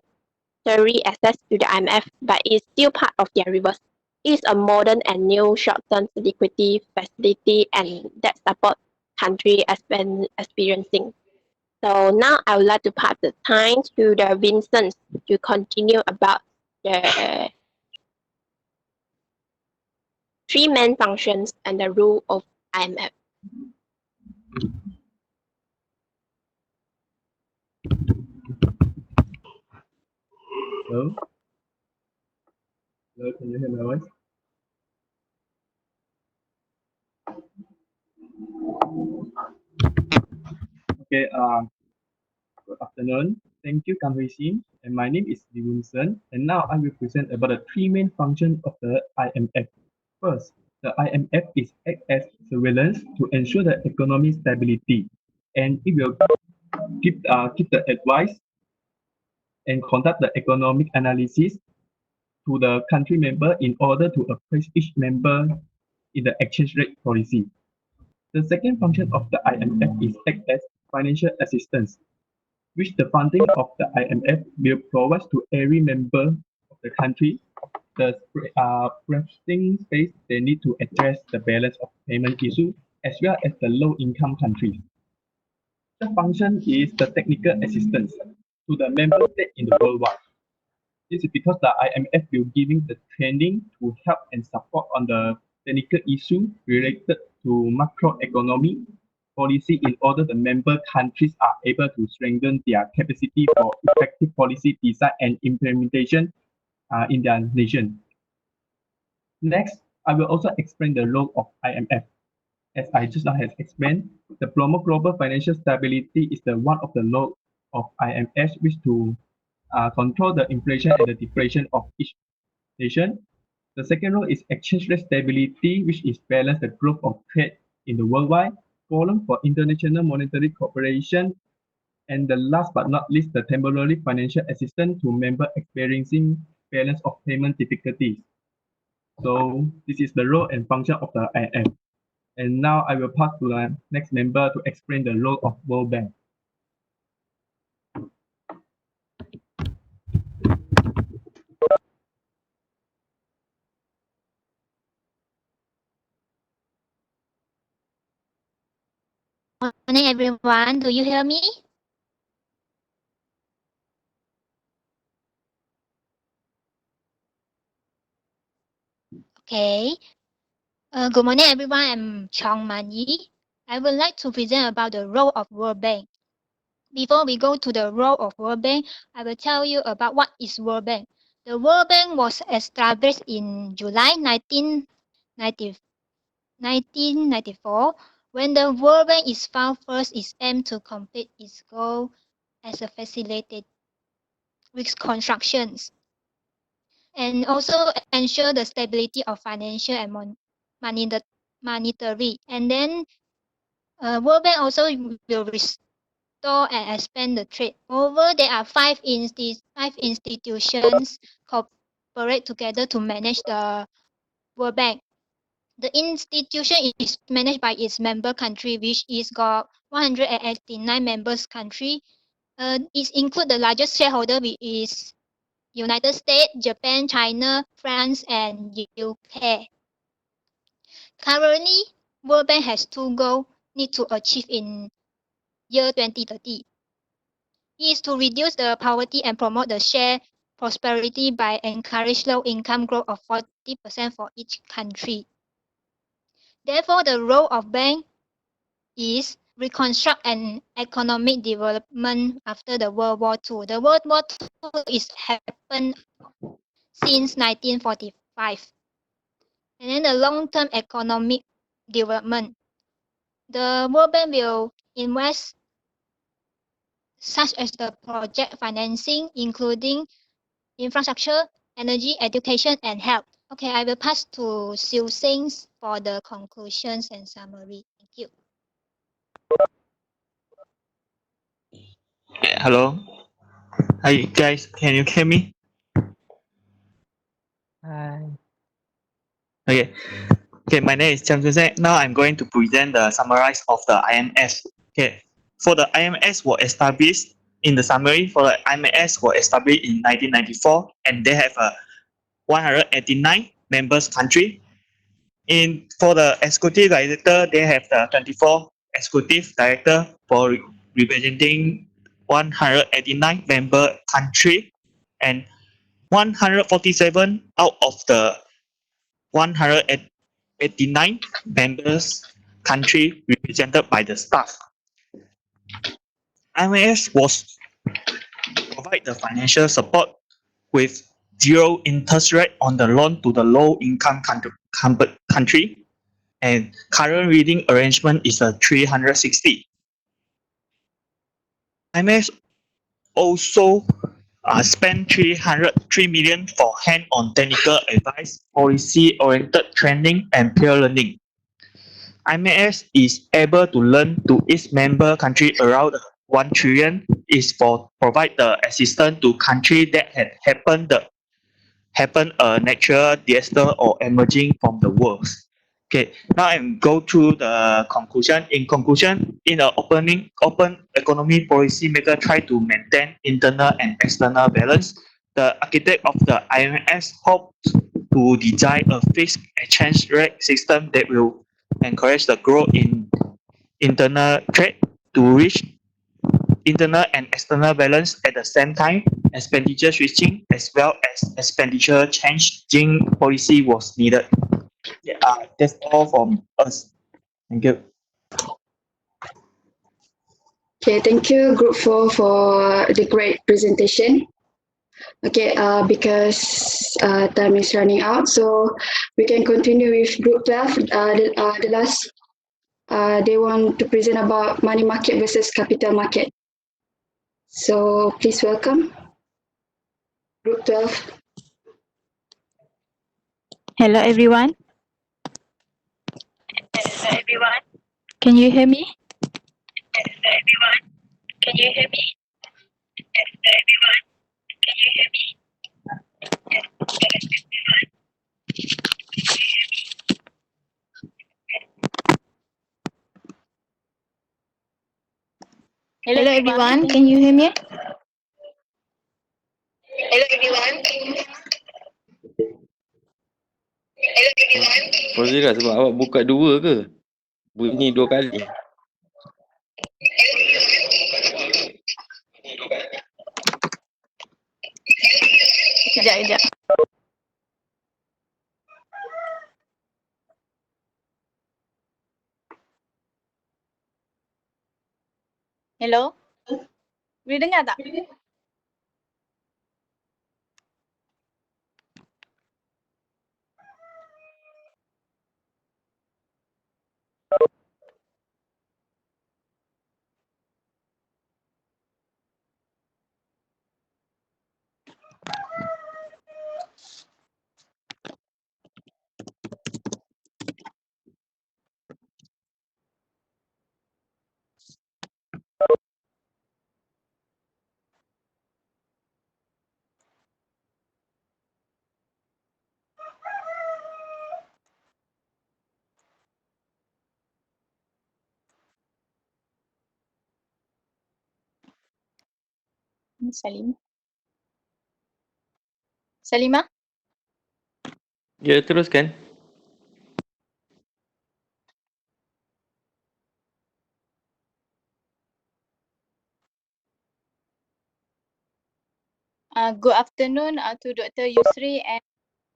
through access to the IMF, but it's still part of their reverse. It's a modern and new short-term liquidity facility, and that support country has been experiencing. So now I would like to pass the time to the Vincent to continue about the three main functions and the rule of IMF.
Hello? Hello, can you hear my voice? Okay, good afternoon. Thank you, Kang Hui-Sin. And my name is Lee Wilson. And now I will present about the three main functions of the IMF. First, the IMF is act as surveillance to ensure the economic stability. And it will keep the advice and conduct the economic analysis to the country member in order to appraise each member in the exchange rate policy. The second function of the IMF is act as financial assistance, which the funding of the IMF will provide to every member of the country the breathing space they need to address the balance of payment issue as well as the low-income countries. The function is the technical assistance to the member state in the worldwide. This is because the IMF will giving the training to help and support on the technical issue related to macroeconomy policy in order the member countries are able to strengthen their capacity for effective policy design and implementation in their nation. Next, I will also explain the role of IMF. As I just now have explained, the promote global financial stability is the one of the role of IMF, which to control the inflation and the deflation of each nation. The second role is exchange rate stability, which is balance the growth of trade in the worldwide, forum for international monetary cooperation, and the last but not least, the temporary financial assistance to member experiencing balance of payment difficulties. So this is the role and function of the IMF. And now I will pass to the next member to explain the role of World Bank.
Morning, everyone. Do you hear me? Okay. Good morning, everyone. I'm Chong Man Yi. I would like to present about the role of World Bank. Before we go to the role of World Bank, I will tell you about what is World Bank. The World Bank was established in July 1994. When the World Bank is found first, its aim to complete its goal as a facilitator reconstructions and also ensure the stability of financial and monetary. And then World Bank also will restore and expand the trade. Moreover, there are five institutions cooperate together to manage the World Bank. The institution is managed by its member country, which is got 189 members country. It includes the largest shareholder, which is United States, Japan, China, France, and UK. Currently, World Bank has two goals need to achieve in year 2030. It is to reduce the poverty and promote the shared prosperity by encourage low-income growth of 40% for each country. Therefore, the role of bank is reconstruct an economic development after the World War II. The World War II is happened since 1945. And then the long-term economic development. The World Bank will invest such as the project financing, including infrastructure, energy, education, and health. Okay, I will pass to Siu Sing for the conclusions and summary. Thank you.
Hello. Hi guys, can you hear me? Hi. Okay. Okay, my name is Chang Sun. Now I'm going to present the summarize of the IMS. Okay. For the IMS was established in the summary for the IMS was established in 1994 and they have a 189 members country. For the executive director, they have the 24 executive director for representing 189 member country and 147 out of the 189 members country represented by the staff. IMF was provide the financial support with zero interest rate on the loan to the low income country and current reading arrangement is a 360. IMF also spent 303 million for hand-on technical advice, policy-oriented training, and peer learning. IMF is able to lend to its member country around 1 trillion is for provide the assistance to countries that had happened a natural disaster or emerging from the world. Okay, now I'm go through the conclusion. In conclusion, in the open economy policy maker try to maintain internal and external balance. The architect of the IMF hopes to design a fixed exchange rate system that will encourage the growth in internal trade to reach internal and external balance at the same time. Expenditure switching as well as expenditure changing policy was needed. Yeah, that's all from us. Thank you.
Okay, thank you, Group 4, for the great presentation. Okay, because time is running out, so we can continue with Group 12. The last, they want to present about money market versus capital market. So please welcome Group 12.
Hello everyone. Can you hear me? Hello everyone. Can you hear me?
Fazira, sebab awak buka dua ke? Bunyi dua kali.
Kejap. Hello. Boleh dengar tak? Salimah?
Ya, teruskan.
Good afternoon to Dr. Yusri and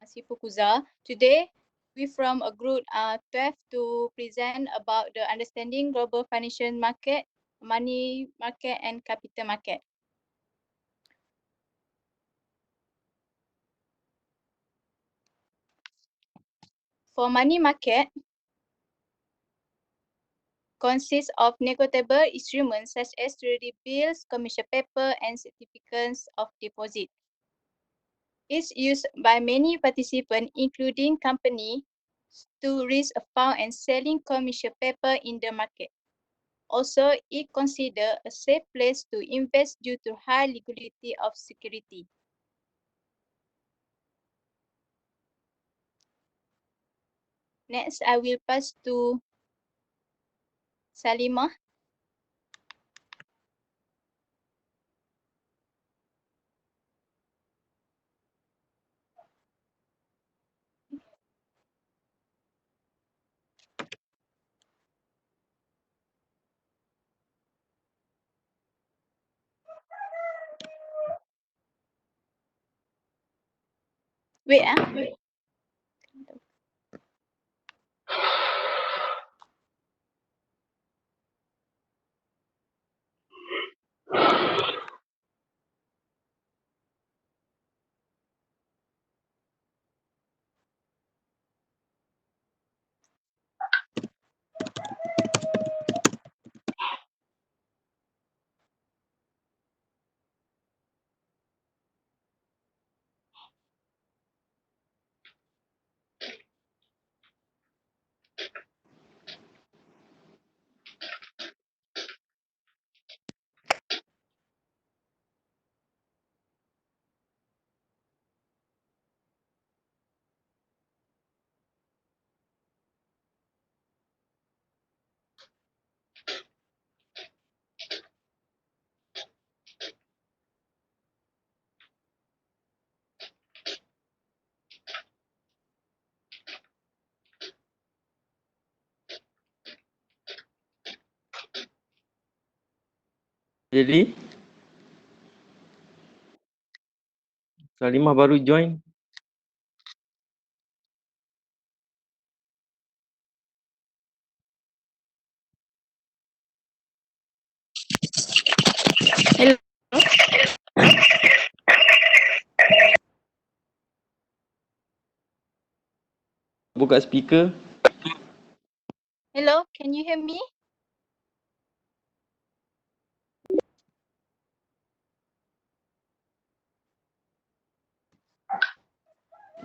Sifukaza. Today, we from a group 12 to present about the understanding global financial market, money market and capital market. For money market, consists of negotiable instruments such as treasury bills, commercial paper, and certificates of deposit. It's used by many participants, including companies, to raise a fund and selling commercial paper in the market. Also, it considered a safe place to invest due to high liquidity of security. Next, I will pass to Salimah. Wait.
Jadi, Salimah baru join. buka speaker.
Hello, can you hear me?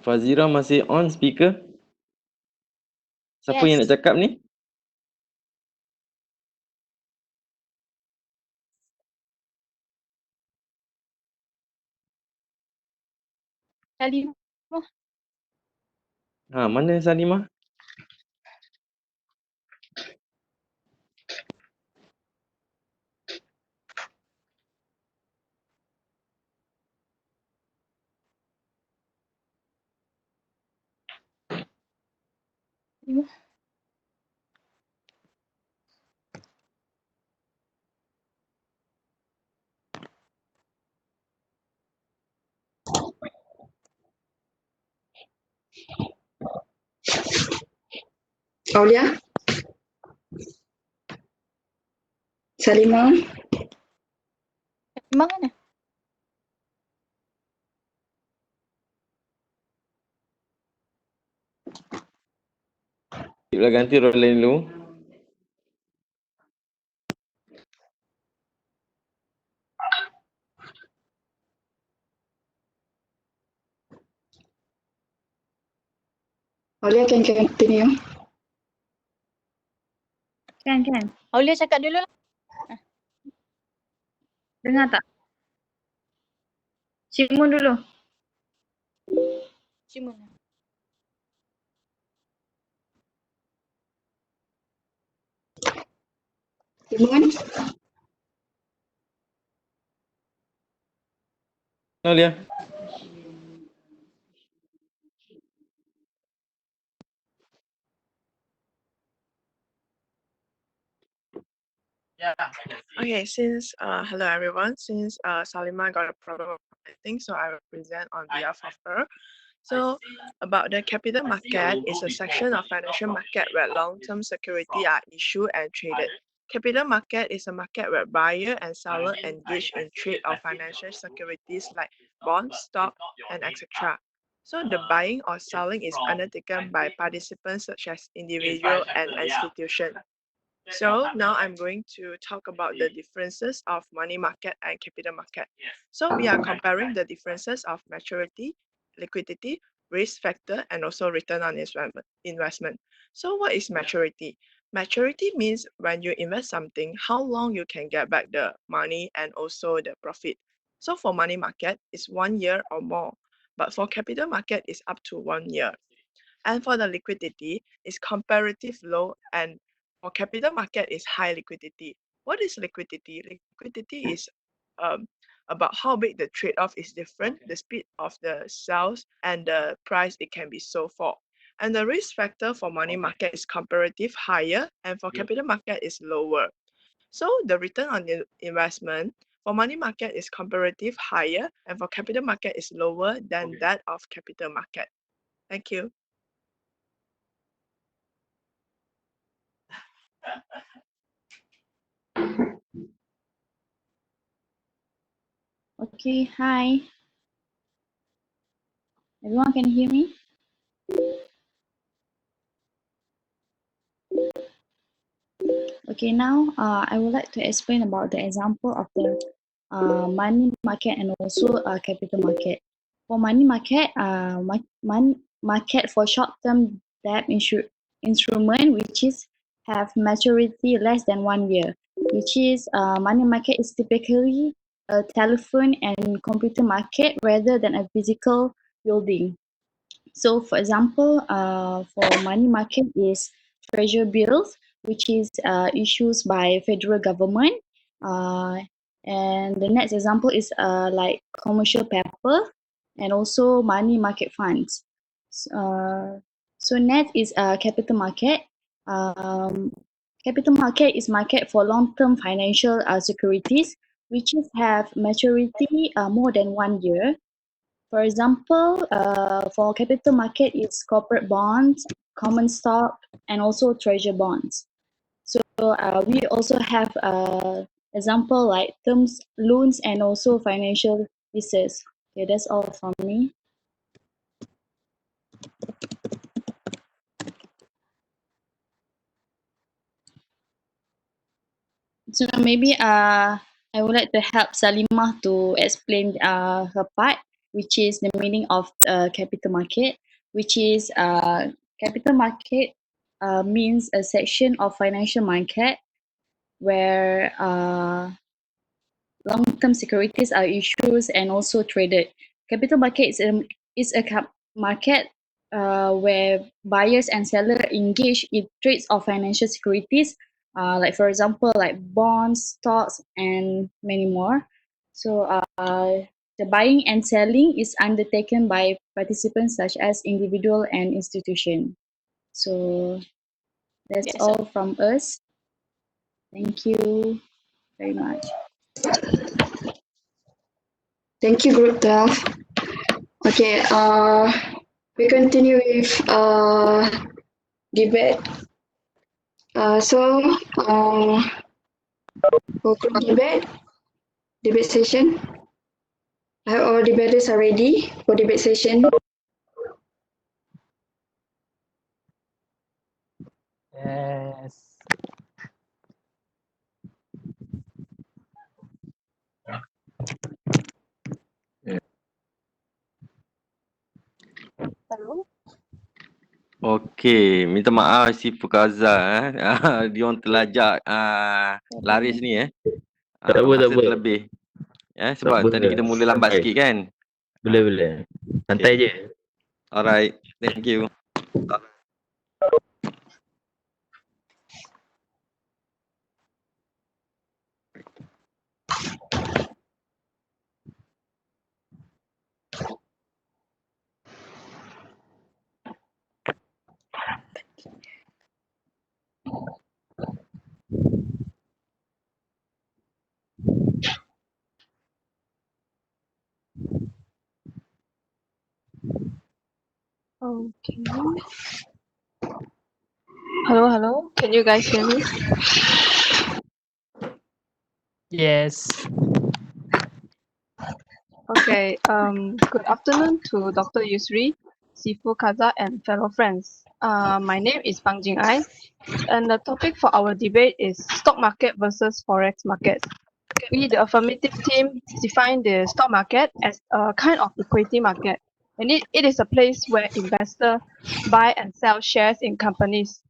Fazira masih on speaker. Siapa yang nak
Yes.
cakap ni?
Salimah.
Ha, mana Salimah?
Aulia? Salimah?
Salimah mana?
Kita ganti role lain dulu.
Aulia can continue.
Kan.
Aulia cakap dulu lah.
Dengar tak? Cimun dulu.
Cimun.
Cimun?
Aulia.
Okay, hello everyone, since Salima got a problem of connecting, so I will present on behalf of her. So about the capital market is a section of financial market where long-term security are issued and traded. Capital market is a market where buyer and seller engage in trade of financial securities like bonds, stock, and etc. So the buying or selling is undertaken by participants such as individual and institution. So now I'm going to talk about the differences of money market and capital market. So we are comparing the differences of maturity, liquidity, risk factor, and also return on investment. So what is maturity? Maturity means when you invest something, how long you can get back the money and also the profit. So for money market, it's 1 year or more, but for capital market, it's up to 1 year. And for the liquidity, it's comparative low, and for capital market is high liquidity. What is liquidity? Liquidity is about how big the trade-off is different, the speed of the sales, and the price it can be sold for. And the risk factor for money market is comparative higher, and for capital market is lower. So the return on investment for money market is comparative higher, and for capital market is lower than that of capital market. Thank you.
Okay, hi. Everyone can hear me? Okay, now I would like to explain about the example of the money market and also capital market. For money market, market for short-term debt instrument which is have maturity less than 1 year, which is money market is typically a telephone and computer market rather than a physical building. So, for example, for money market is treasury bills, which is issues by federal government. Uh, and the next example is like commercial paper and also money market funds. So next is capital market. Um, Capital market is market for long-term financial securities, which is have maturity more than 1 year. For example, for capital market, it's corporate bonds, common stock, and also treasury bonds. So we also have example like terms loans and also financial leases. Okay, that's all from me.
So maybe I would like to help Salimah to explain her part, which is the meaning of capital market, which is capital market means a section of financial market where long-term securities are issued and also traded. Capital market is a market where buyers and sellers engage in trades of financial securities, like for example, like bonds, stocks, and many more. So the buying and selling is undertaken by participants such as individual and institution. So that's
Yes.
all from us. Thank you very much.
Thank you, Group 12. Okay, we continue with debate. For group debate session. I hope all debaters are ready for debate session.
Yes.
Hello.
Okey, minta maaf Sifukaza dia orang terlajak laris ni
Tak apa, tak
masa
apa.
terlebih.
Tak
Sebab
apa.
tadi kita mula lambat
Santai.
sikit kan.
Boleh. Santai je.
Alright, thank you.
Okay. Hello. Can you guys hear me?
Yes.
Okay. Good afternoon to Dr. Yusri, Sifukaza, and fellow friends. My name is Bang Jing Ai, and the topic for our debate is stock market versus forex markets. We, the affirmative team, define the stock market as a kind of equity market, and it is a place where investors buy and sell shares in companies.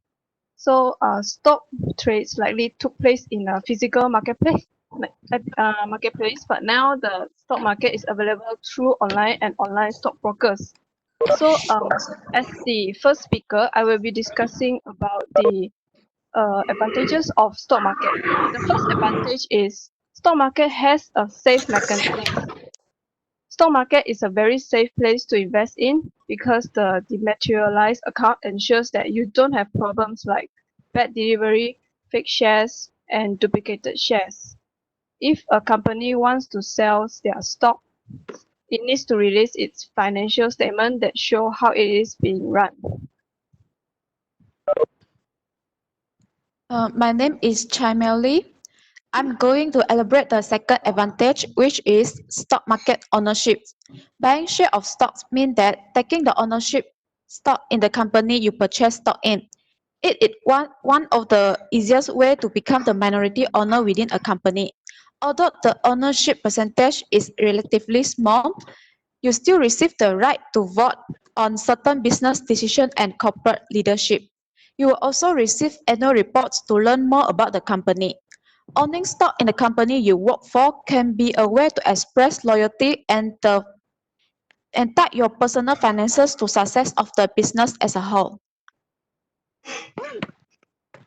So, stock trades likely took place in a physical marketplace, but now the stock market is available through online and online stockbrokers. So, as the first speaker, I will be discussing about the advantages of stock market. The first advantage is stock market has a safe mechanism. Stock market is a very safe place to invest in because the dematerialized account ensures that you don't have problems like bad delivery, fake shares, and duplicated shares. If a company wants to sell their stock, it needs to release its financial statement that show how it is being run.
My name is Chaimeli. I'm going to elaborate the second advantage, which is stock market ownership. Buying share of stocks means that taking the ownership stock in the company you purchase stock in. It is one of the easiest way to become the minority owner within a company. Although the ownership percentage is relatively small, you still receive the right to vote on certain business decisions and corporate leadership. You will also receive annual reports to learn more about the company. Owning stock in the company you work for can be a way to express loyalty and tie your personal finances to success of the business as a whole.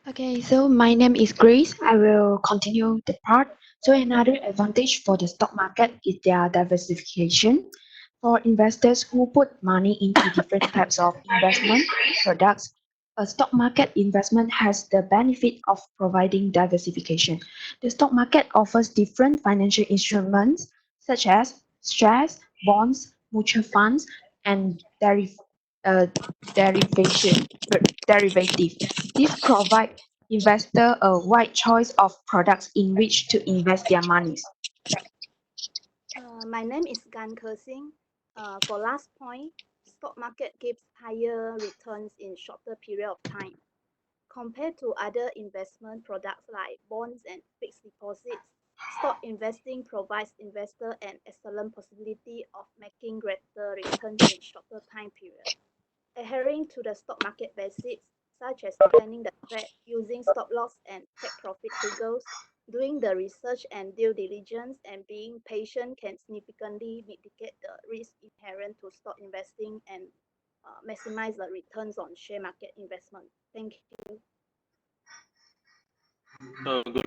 Okay, so my name is Grace. I will continue the part. So another advantage for the stock market is their diversification. For investors who put money into different types of investment products, a stock market investment has the benefit of providing diversification. The stock market offers different financial instruments such as shares, bonds, mutual funds, and derivative. This provides investors a wide choice of products in which to invest their monies.
My name is Gan Kersing. For last point, stock market gives higher returns in shorter period of time. Compared to other investment products like bonds and fixed deposits, stock investing provides investors an excellent possibility of making greater returns in shorter time periods. Adhering to the stock market basics, such as planning the trade, using stop loss and take profit figures, doing the research and due diligence, and being patient can significantly mitigate the risk inherent to stock investing and maximize the returns on share market investment. Thank you.
So good